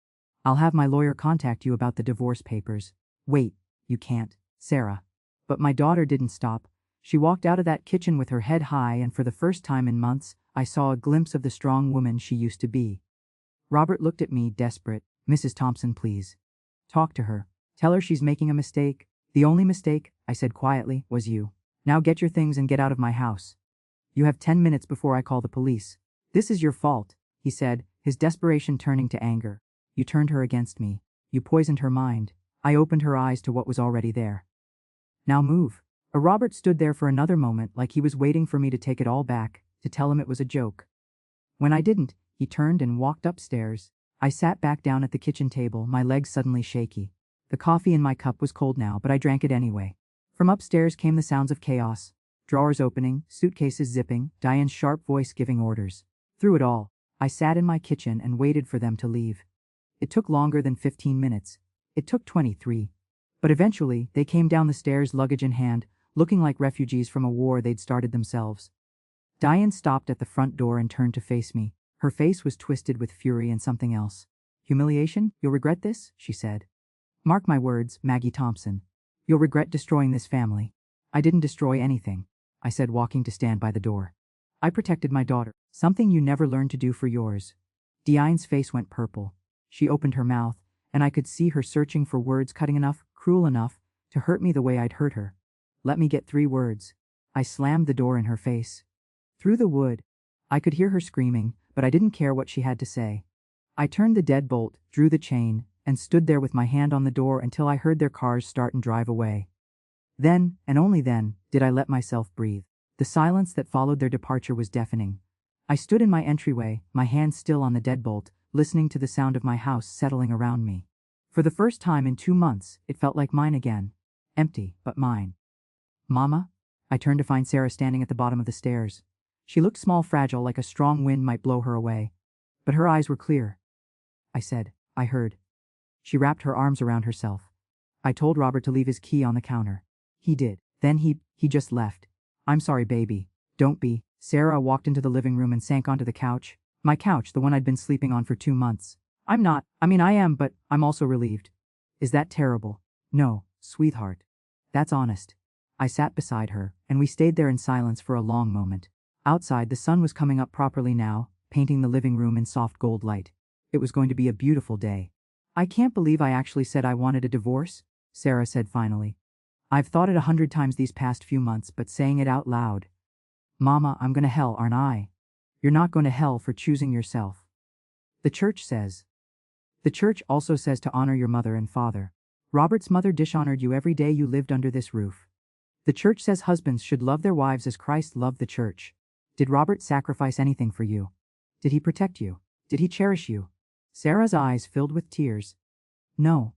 S1: I'll have my lawyer contact you about the divorce papers. Wait, you can't, Sarah. But my daughter didn't stop. She walked out of that kitchen with her head high, and for the first time in months, I saw a glimpse of the strong woman she used to be. Robert looked at me, desperate. Mrs. Thompson, please. Talk to her. Tell her she's making a mistake. The only mistake, I said quietly, was you. Now get your things and get out of my house. You have 10 minutes before I call the police. This is your fault, he said, his desperation turning to anger. You turned her against me. You poisoned her mind. I opened her eyes to what was already there. Now move. Robert stood there for another moment like he was waiting for me to take it all back, to tell him it was a joke. When I didn't, he turned and walked upstairs. I sat back down at the kitchen table, my legs suddenly shaky. The coffee in my cup was cold now, but I drank it anyway. From upstairs came the sounds of chaos. Drawers opening, suitcases zipping, Diane's sharp voice giving orders. Through it all, I sat in my kitchen and waited for them to leave. It took longer than 15 minutes. It took 23. But eventually, they came down the stairs, luggage in hand, looking like refugees from a war they'd started themselves. Diane stopped at the front door and turned to face me. Her face was twisted with fury and something else. Humiliation? You'll regret this, she said. Mark my words, Maggie Thompson. You'll regret destroying this family. I didn't destroy anything, I said, walking to stand by the door. I protected my daughter, something you never learned to do for yours. Diane's face went purple. She opened her mouth, and I could see her searching for words cutting enough, cruel enough, to hurt me the way I'd hurt her. Let me get 3 words. I slammed the door in her face. Through the wood. I could hear her screaming, but I didn't care what she had to say. I turned the deadbolt, drew the chain, and stood there with my hand on the door until I heard their cars start and drive away. Then, and only then, did I let myself breathe. The silence that followed their departure was deafening. I stood in my entryway, my hand still on the deadbolt, listening to the sound of my house settling around me. For the first time in 2 months, it felt like mine again. Empty, but mine. Mama? I turned to find Sarah standing at the bottom of the stairs. She looked small, fragile, like a strong wind might blow her away. But her eyes were clear. I said, I heard. She wrapped her arms around herself. I told Robert to leave his key on the counter. He did. Then he just left. I'm sorry, baby. Don't be. Sarah walked into the living room and sank onto the couch. My couch, the one I'd been sleeping on for 2 months. I am, but I'm also relieved. Is that terrible? No, sweetheart. That's honest. I sat beside her, and we stayed there in silence for a long moment. Outside, the sun was coming up properly now, painting the living room in soft gold light. It was going to be a beautiful day. I can't believe I actually said I wanted a divorce, Sarah said finally. I've thought it 100 times these past few months, but saying it out loud. Mama, I'm going to hell, aren't I? You're not going to hell for choosing yourself. The church says. The church also says to honor your mother and father. Robert's mother dishonored you every day you lived under this roof. The church says husbands should love their wives as Christ loved the church. Did Robert sacrifice anything for you? Did he protect you? Did he cherish you? Sarah's eyes filled with tears. No.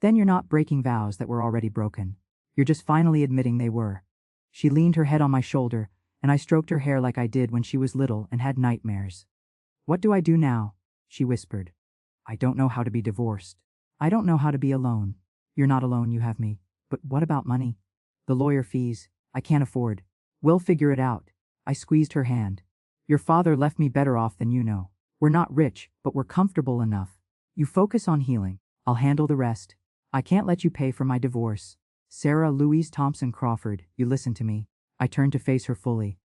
S1: Then you're not breaking vows that were already broken. You're just finally admitting they were. She leaned her head on my shoulder, and I stroked her hair like I did when she was little and had nightmares. What do I do now? She whispered. I don't know how to be divorced. I don't know how to be alone. You're not alone, you have me. But what about money? The lawyer fees. I can't afford. We'll figure it out. I squeezed her hand. Your father left me better off than you know. We're not rich, but we're comfortable enough. You focus on healing. I'll handle the rest. I can't let you pay for my divorce. Sarah Louise Thompson Crawford, you listen to me. I turned to face her fully.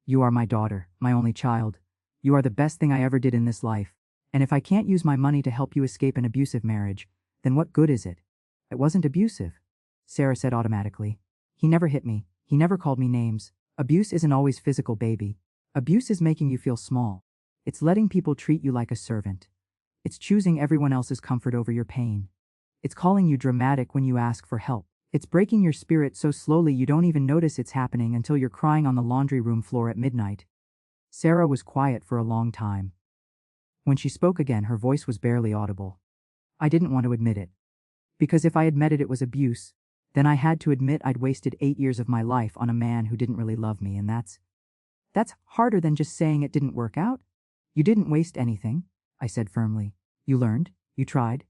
S1: You are my daughter, my only child. You are the best thing I ever did in this life. And if I can't use my money to help you escape an abusive marriage, then what good is it? It wasn't abusive, Sarah said automatically. He never hit me. He never called me names. Abuse isn't always physical, baby. Abuse is making you feel small. It's letting people treat you like a servant. It's choosing everyone else's comfort over your pain. It's calling you dramatic when you ask for help. It's breaking your spirit so slowly you don't even notice it's happening until you're crying on the laundry room floor at midnight. Sarah was quiet for a long time. When she spoke again, her voice was barely audible. I didn't want to admit it. Because if I admitted it was abuse, then I had to admit I'd wasted 8 years of my life on a man who didn't really love me, and that's harder than just saying it didn't work out. You didn't waste anything, I said firmly. You learned, you tried.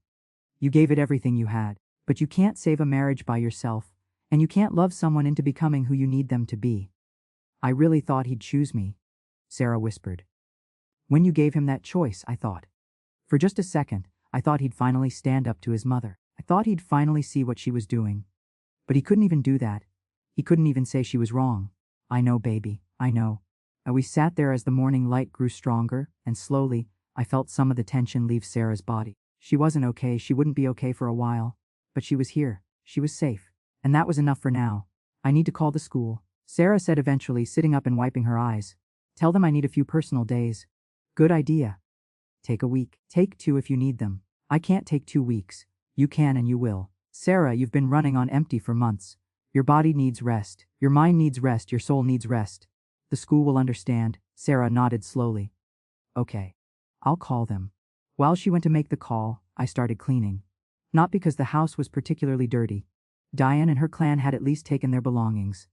S1: You gave it everything you had. But you can't save a marriage by yourself, and you can't love someone into becoming who you need them to be. I really thought he'd choose me, Sarah whispered. When you gave him that choice, I thought. For just a second, I thought he'd finally stand up to his mother. I thought he'd finally see what she was doing. But he couldn't even do that. He couldn't even say she was wrong. I know, baby, I know. And we sat there as the morning light grew stronger, and slowly, I felt some of the tension leave Sarah's body. She wasn't okay, she wouldn't be okay for a while. But she was here. She was safe. And that was enough for now. I need to call the school, Sarah said eventually, sitting up and wiping her eyes. Tell them I need a few personal days. Good idea. Take a week. Take 2 if you need them. I can't take 2 weeks. You can and you will. Sarah, you've been running on empty for months. Your body needs rest. Your mind needs rest. Your soul needs rest. The school will understand. Sarah nodded slowly. Okay. I'll call them. While she went to make the call, I started cleaning. Not because the house was particularly dirty. Diane and her clan had at least taken their belongings.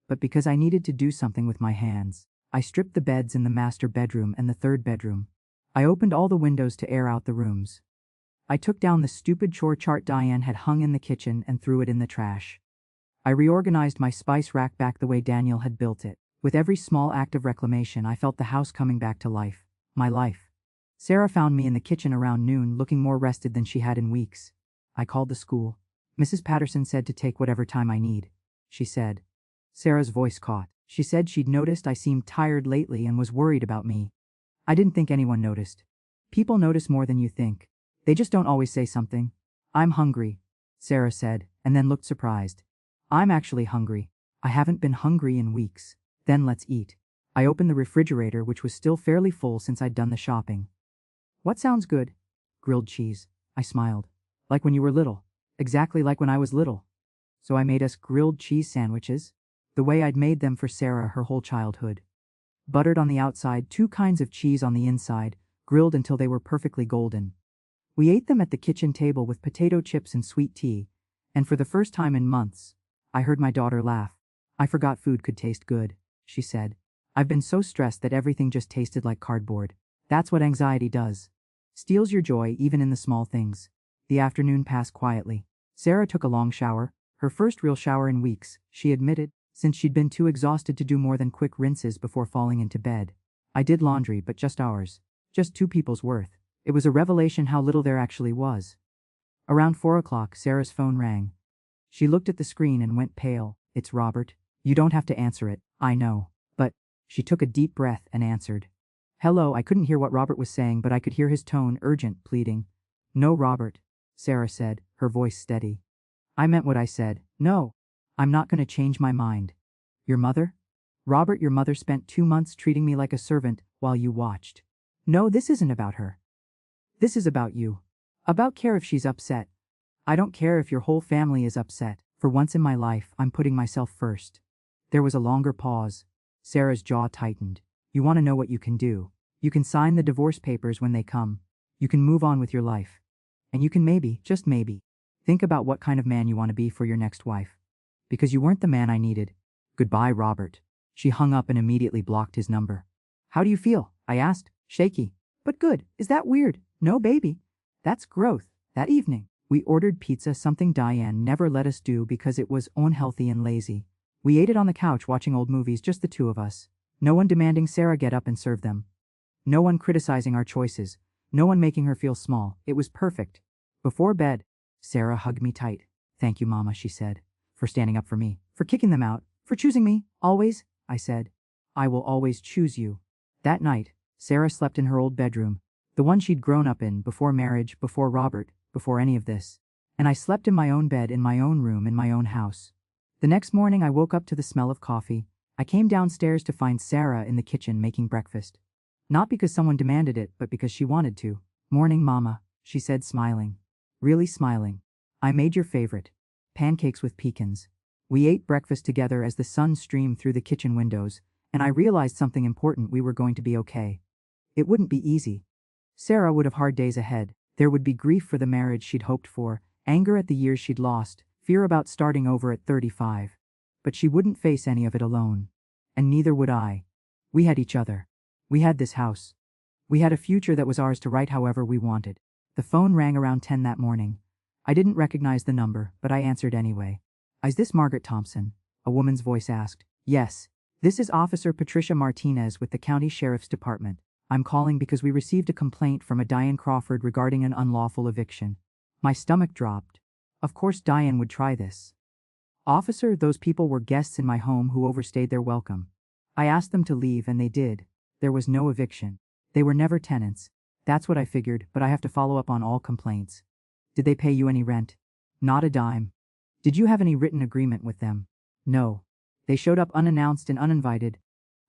S1: But because I needed to do something with my hands. I stripped the beds in the master bedroom and the 3rd bedroom. I opened all the windows to air out the rooms. I took down the stupid chore chart Diane had hung in the kitchen and threw it in the trash. I reorganized my spice rack back the way Daniel had built it. With every small act of reclamation, I felt the house coming back to life. My life. Sarah found me in the kitchen around noon, looking more rested than she had in weeks. I called the school. Mrs. Patterson said to take whatever time I need, she said. Sarah's voice caught. She said she'd noticed I seemed tired lately and was worried about me. I didn't think anyone noticed. People notice more than you think. They just don't always say something. I'm hungry, Sarah said, and then looked surprised. I'm actually hungry. I haven't been hungry in weeks. Then let's eat. I opened the refrigerator, which was still fairly full since I'd done the shopping. What sounds good? Grilled cheese. I smiled. Like when you were little. Exactly like when I was little. So I made us grilled cheese sandwiches, the way I'd made them for Sarah her whole childhood. Buttered on the outside, 2 kinds of cheese on the inside, grilled until they were perfectly golden. We ate them at the kitchen table with potato chips and sweet tea, and for the first time in months, I heard my daughter laugh. I forgot food could taste good, she said. I've been so stressed that everything just tasted like cardboard. That's what anxiety does. Steals your joy even in the small things. The afternoon passed quietly. Sarah took a long shower, her first real shower in weeks, she admitted, since she'd been too exhausted to do more than quick rinses before falling into bed. I did laundry, but just ours. Just 2 people's worth. It was a revelation how little there actually was. Around 4 o'clock, Sarah's phone rang. She looked at the screen and went pale. It's Robert. You don't have to answer it, I know. But, she took a deep breath and answered. Hello. I couldn't hear what Robert was saying, but I could hear his tone, urgent, pleading. No, Robert, Sarah said, her voice steady. I meant what I said. No. I'm not going to change my mind. Your mother? Robert, your mother spent 2 months treating me like a servant while you watched. No, this isn't about her. This is about you. About care if she's upset. I don't care if your whole family is upset. For once in my life, I'm putting myself first. There was a longer pause. Sarah's jaw tightened. You want to know what you can do? You can sign the divorce papers when they come. You can move on with your life. And you can maybe, just maybe, think about what kind of man you want to be for your next wife. Because you weren't the man I needed. Goodbye, Robert. She hung up and immediately blocked his number. How do you feel? I asked, shaky. But good. Is that weird? No, baby. That's growth. That evening, we ordered pizza, something Diane never let us do because it was unhealthy and lazy. We ate it on the couch watching old movies, just the 2 of us. No one demanding Sarah get up and serve them. No one criticizing our choices. No one making her feel small. It was perfect. Before bed, Sarah hugged me tight. Thank you, Mama, she said. For standing up for me. For kicking them out. For choosing me. Always, I said. I will always choose you. That night, Sarah slept in her old bedroom. The one she'd grown up in before marriage, before Robert, before any of this. And I slept in my own bed, in my own room, in my own house. The next morning I woke up to the smell of coffee. I came downstairs to find Sarah in the kitchen making breakfast. Not because someone demanded it, but because she wanted to. Morning, Mama, she said, smiling. Really smiling. I made your favorite. Pancakes with pecans. We ate breakfast together as the sun streamed through the kitchen windows, and I realized something important: we were going to be okay. It wouldn't be easy. Sarah would have hard days ahead. There would be grief for the marriage she'd hoped for, anger at the years she'd lost, fear about starting over at 35. But she wouldn't face any of it alone. And neither would I. We had each other. We had this house. We had a future that was ours to write however we wanted. The phone rang around 10 that morning. I didn't recognize the number, but I answered anyway. Is this Margaret Thompson? A woman's voice asked. Yes. This is Officer Patricia Martinez with the County Sheriff's Department. I'm calling because we received a complaint from a Diane Crawford regarding an unlawful eviction. My stomach dropped. Of course Diane would try this. Officer, those people were guests in my home who overstayed their welcome. I asked them to leave and they did. There was no eviction. They were never tenants. That's what I figured, but I have to follow up on all complaints. Did they pay you any rent? Not a dime. Did you have any written agreement with them? No. They showed up unannounced and uninvited.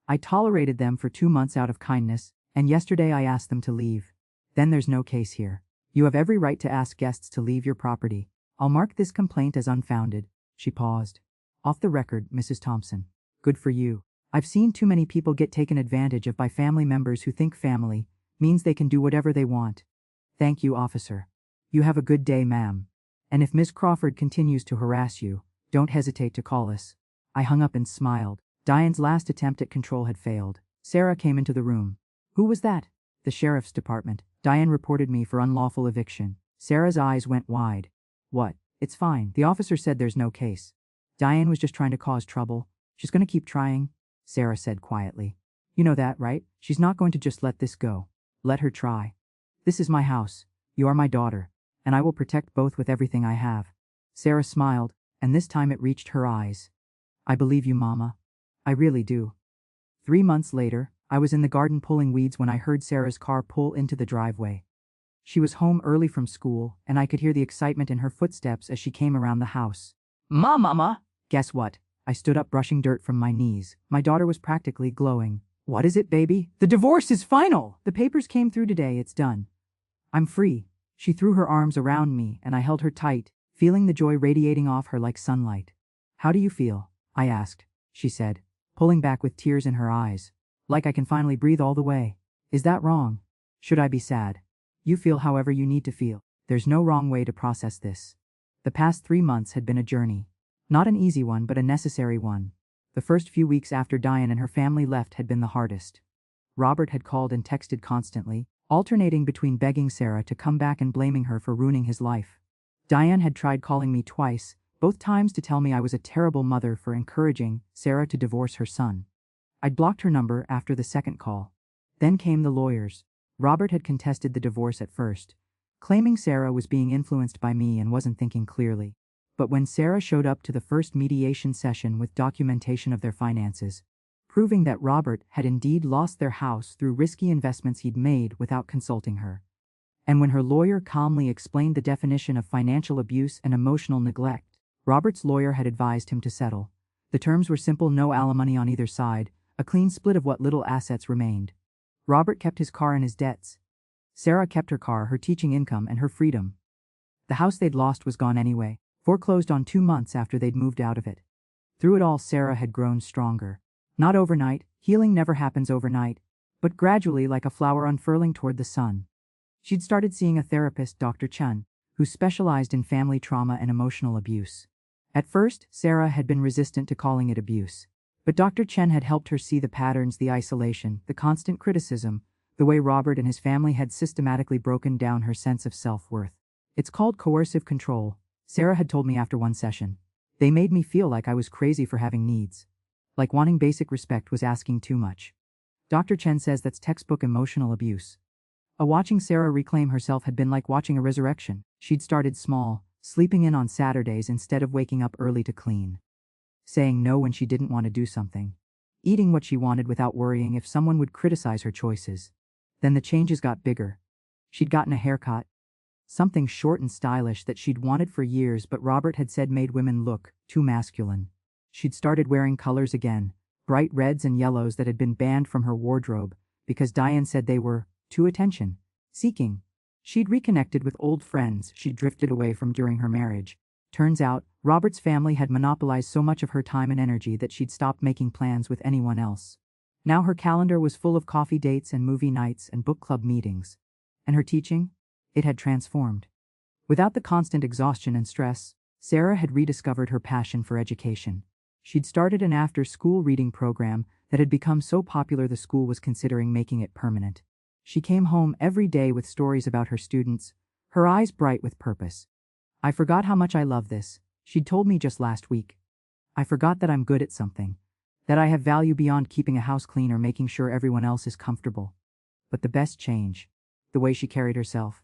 S1: I tolerated them for 2 months out of kindness, and yesterday I asked them to leave. Then there's no case here. You have every right to ask guests to leave your property. I'll mark this complaint as unfounded. She paused. Off the record, Mrs. Thompson. Good for you. I've seen too many people get taken advantage of by family members who think family means they can do whatever they want. Thank you, officer. You have a good day, ma'am. And if Miss Crawford continues to harass you, don't hesitate to call us. I hung up and smiled. Diane's last attempt at control had failed. Sarah came into the room. Who was that? The sheriff's department. Diane reported me for unlawful eviction. Sarah's eyes went wide. What? It's fine. The officer said there's no case. Diane was just trying to cause trouble. She's going to keep trying. Sarah said quietly. You know that, right? She's not going to just let this go. Let her try. This is my house. You are my daughter. And I will protect both with everything I have. Sarah smiled, and this time it reached her eyes. I believe you, Mama. I really do. 3 months later, I was in the garden pulling weeds when I heard Sarah's car pull into the driveway. She was home early from school, and I could hear the excitement in her footsteps as she came around the house. Mama! Guess what? I stood up brushing dirt from my knees. My daughter was practically glowing. What is it, baby? The divorce is final! The papers came through today, it's done. I'm free. She threw her arms around me, and I held her tight, feeling the joy radiating off her like sunlight. How do you feel? I asked, she said, pulling back with tears in her eyes. Like I can finally breathe all the way. Is that wrong? Should I be sad? You feel however you need to feel. There's no wrong way to process this. The past 3 months had been a journey. Not an easy one, but a necessary one. The first few weeks after Diane and her family left had been the hardest. Robert had called and texted constantly, alternating between begging Sarah to come back and blaming her for ruining his life. Diane had tried calling me twice, both times to tell me I was a terrible mother for encouraging Sarah to divorce her son. I'd blocked her number after the second call. Then came the lawyers. Robert had contested the divorce at first, claiming Sarah was being influenced by me and wasn't thinking clearly. But when Sarah showed up to the first mediation session with documentation of their finances, proving that Robert had indeed lost their house through risky investments he'd made without consulting her, and when her lawyer calmly explained the definition of financial abuse and emotional neglect, Robert's lawyer had advised him to settle. The terms were simple: no alimony on either side, a clean split of what little assets remained. Robert kept his car and his debts. Sarah kept her car, her teaching income, and her freedom. The house they'd lost was gone anyway, foreclosed on 2 months after they'd moved out of it. Through it all, Sarah had grown stronger. Not overnight, healing never happens overnight, but gradually, like a flower unfurling toward the sun. She'd started seeing a therapist, Dr. Chun, who specialized in family trauma and emotional abuse. At first, Sarah had been resistant to calling it abuse. But Dr. Chen had helped her see the patterns, the isolation, the constant criticism, the way Robert and his family had systematically broken down her sense of self-worth. It's called coercive control, Sarah had told me after one session. They made me feel like I was crazy for having needs. Like wanting basic respect was asking too much. Dr. Chen says that's textbook emotional abuse. Watching Sarah reclaim herself had been like watching a resurrection. She'd started small, sleeping in on Saturdays instead of waking up early to clean. Saying no when she didn't want to do something. Eating what she wanted without worrying if someone would criticize her choices. Then the changes got bigger. She'd gotten a haircut. Something short and stylish that she'd wanted for years, but Robert had said made women look too masculine. She'd started wearing colors again, bright reds and yellows that had been banned from her wardrobe because Diane said they were too attention-seeking. She'd reconnected with old friends she'd drifted away from during her marriage. Turns out, Robert's family had monopolized so much of her time and energy that she'd stopped making plans with anyone else. Now her calendar was full of coffee dates and movie nights and book club meetings. And her teaching? It had transformed. Without the constant exhaustion and stress, Sarah had rediscovered her passion for education. She'd started an after-school reading program that had become so popular the school was considering making it permanent. She came home every day with stories about her students, her eyes bright with purpose. I forgot how much I love this, she'd told me just last week. I forgot that I'm good at something, that I have value beyond keeping a house clean or making sure everyone else is comfortable. But the best change, the way she carried herself.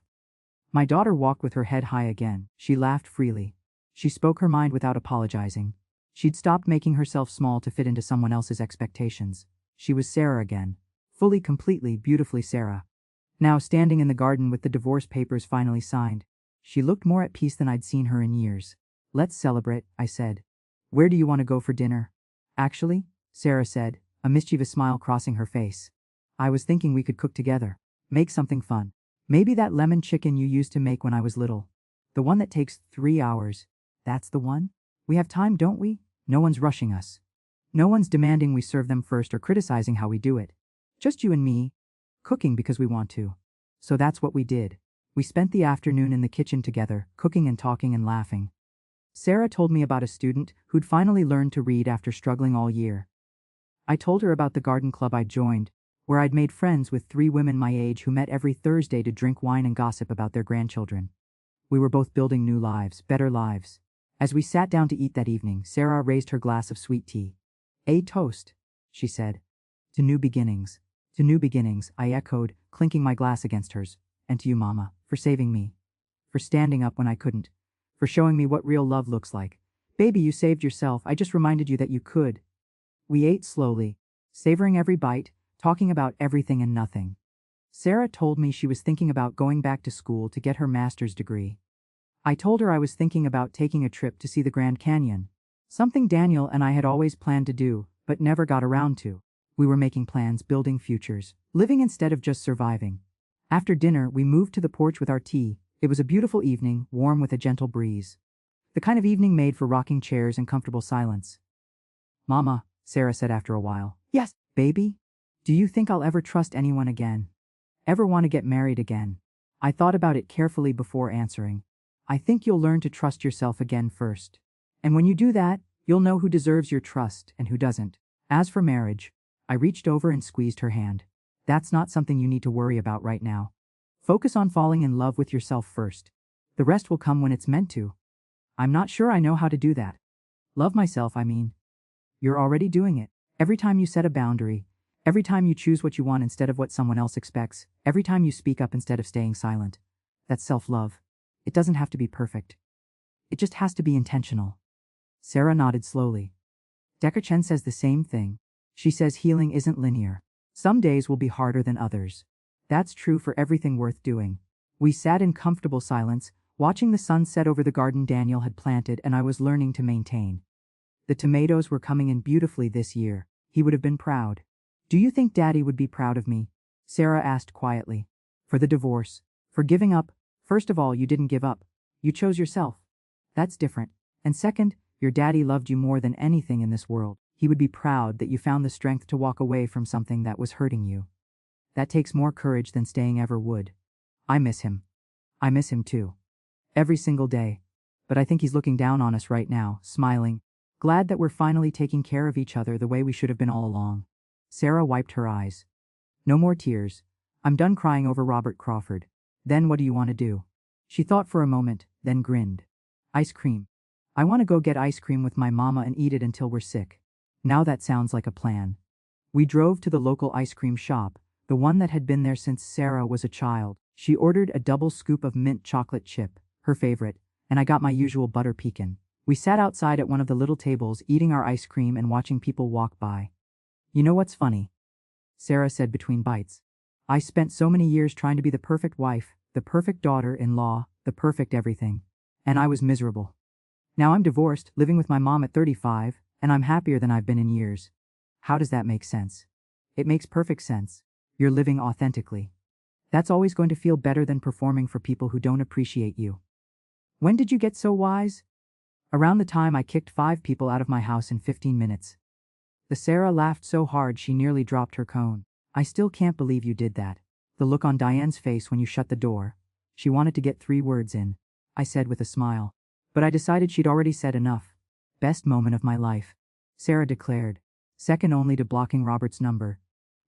S1: My daughter walked with her head high again. She laughed freely. She spoke her mind without apologizing. She'd stopped making herself small to fit into someone else's expectations. She was Sarah again. Fully, completely, beautifully Sarah. Now standing in the garden with the divorce papers finally signed. She looked more at peace than I'd seen her in years. Let's celebrate, I said. Where do you want to go for dinner? Actually, Sarah said, a mischievous smile crossing her face. I was thinking we could cook together. Make something fun. Maybe that lemon chicken you used to make when I was little. The one that takes 3 hours. That's the one? We have time, don't we? No one's rushing us. No one's demanding we serve them first or criticizing how we do it. Just you and me, cooking because we want to. So that's what we did. We spent the afternoon in the kitchen together, cooking and talking and laughing. Sarah told me about a student who'd finally learned to read after struggling all year. I told her about the garden club I'd joined, where I'd made friends with 3 women my age who met every Thursday to drink wine and gossip about their grandchildren. We were both building new lives, better lives. As we sat down to eat that evening, Sarah raised her glass of sweet tea. A toast. she said. To new beginnings. To new beginnings, I echoed, clinking my glass against hers. And to you, Mama, for saving me. For standing up when I couldn't. For showing me what real love looks like. Baby, you saved yourself. I just reminded you that you could. We ate slowly, savoring every bite, talking about everything and nothing. Sarah told me she was thinking about going back to school to get her master's degree. I told her I was thinking about taking a trip to see the Grand Canyon. Something Daniel and I had always planned to do, but never got around to. We were making plans, building futures, living instead of just surviving. After dinner, we moved to the porch with our tea. It was a beautiful evening, warm with a gentle breeze. The kind of evening made for rocking chairs and comfortable silence. Mama, Sarah said after a while. Yes, baby? Do you think I'll ever trust anyone again? Ever want to get married again? I thought about it carefully before answering. I think you'll learn to trust yourself again first. And when you do that, you'll know who deserves your trust and who doesn't. As for marriage, I reached over and squeezed her hand. That's not something you need to worry about right now. Focus on falling in love with yourself first. The rest will come when it's meant to. I'm not sure I know how to do that. Love myself, I mean. You're already doing it. Every time you set a boundary, every time you choose what you want instead of what someone else expects, every time you speak up instead of staying silent. That's self-love. It doesn't have to be perfect. It just has to be intentional. Sarah nodded slowly. Decker Chen says the same thing. She says healing isn't linear. Some days will be harder than others. That's true for everything worth doing. We sat in comfortable silence, watching the sun set over the garden Daniel had planted and I was learning to maintain. The tomatoes were coming in beautifully this year. He would have been proud. Do you think Daddy would be proud of me? Sarah asked quietly. For the divorce. For giving up. First of all, you didn't give up. You chose yourself. That's different. And second, your daddy loved you more than anything in this world. He would be proud that you found the strength to walk away from something that was hurting you. That takes more courage than staying ever would. I miss him. I miss him too. Every single day. But I think he's looking down on us right now, smiling, glad that we're finally taking care of each other the way we should have been all along. Sarah wiped her eyes. No more tears. I'm done crying over Robert Crawford. Then what do you want to do? She thought for a moment, then grinned. Ice cream. I want to go get ice cream with my mama and eat it until we're sick. Now that sounds like a plan. We drove to the local ice cream shop, the one that had been there since Sarah was a child. She ordered a double scoop of mint chocolate chip, her favorite, and I got my usual butter pecan. We sat outside at one of the little tables eating our ice cream and watching people walk by. You know what's funny? Sarah said between bites. I spent so many years trying to be the perfect wife, the perfect daughter-in-law, the perfect everything. And I was miserable. Now I'm divorced, living with my mom at 35, and I'm happier than I've been in years. How does that make sense? It makes perfect sense. You're living authentically. That's always going to feel better than performing for people who don't appreciate you. When did you get so wise? Around the time I kicked 5 people out of my house in 15 minutes. The Sarah laughed so hard she nearly dropped her cone. I still can't believe you did that. The look on Diane's face when you shut the door. She wanted to get 3 words in. I said with a smile. But I decided she'd already said enough. Best moment of my life. Sarah declared. Second only to blocking Robert's number.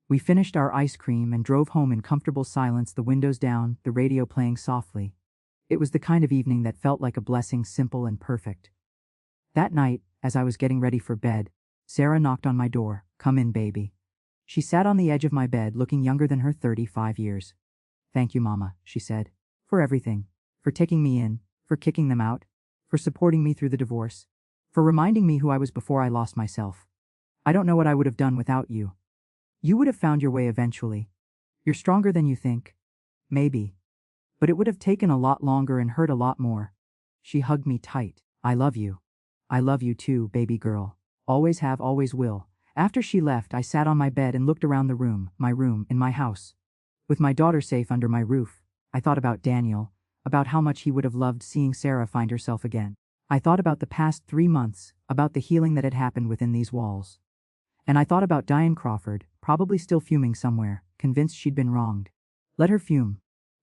S1: We finished our ice cream and drove home in comfortable silence, the windows down, the radio playing softly. It was the kind of evening that felt like a blessing, simple and perfect. That night, as I was getting ready for bed, Sarah knocked on my door. Come in, baby. She sat on the edge of my bed looking younger than her 35 years. Thank you, Mama, she said. For everything. For taking me in. For kicking them out. For supporting me through the divorce. For reminding me who I was before I lost myself. I don't know what I would have done without you. You would have found your way eventually. You're stronger than you think. Maybe. But it would have taken a lot longer and hurt a lot more. She hugged me tight. I love you. I love you too, baby girl. Always have, always will. After she left, I sat on my bed and looked around the room, my room, in my house. With my daughter safe under my roof, I thought about Daniel, about how much he would have loved seeing Sarah find herself again. I thought about the past 3 months, about the healing that had happened within these walls. And I thought about Diane Crawford, probably still fuming somewhere, convinced she'd been wronged. Let her fume.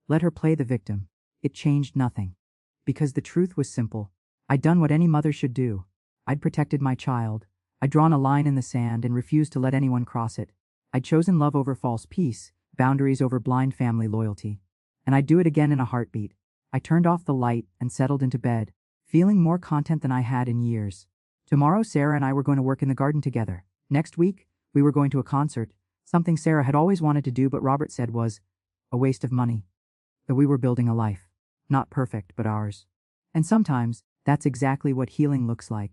S1: Let her play the victim. It changed nothing. Because the truth was simple. I'd done what any mother should do. I'd protected my child. I'd drawn a line in the sand and refused to let anyone cross it. I'd chosen love over false peace, boundaries over blind family loyalty. And I'd do it again in a heartbeat. I turned off the light and settled into bed, feeling more content than I had in years. Tomorrow Sarah and I were going to work in the garden together. Next week, We were going to a concert, something Sarah had always wanted to do but Robert said was a waste of money. That we were building a life. Not perfect, but ours. And sometimes, that's exactly what healing looks like.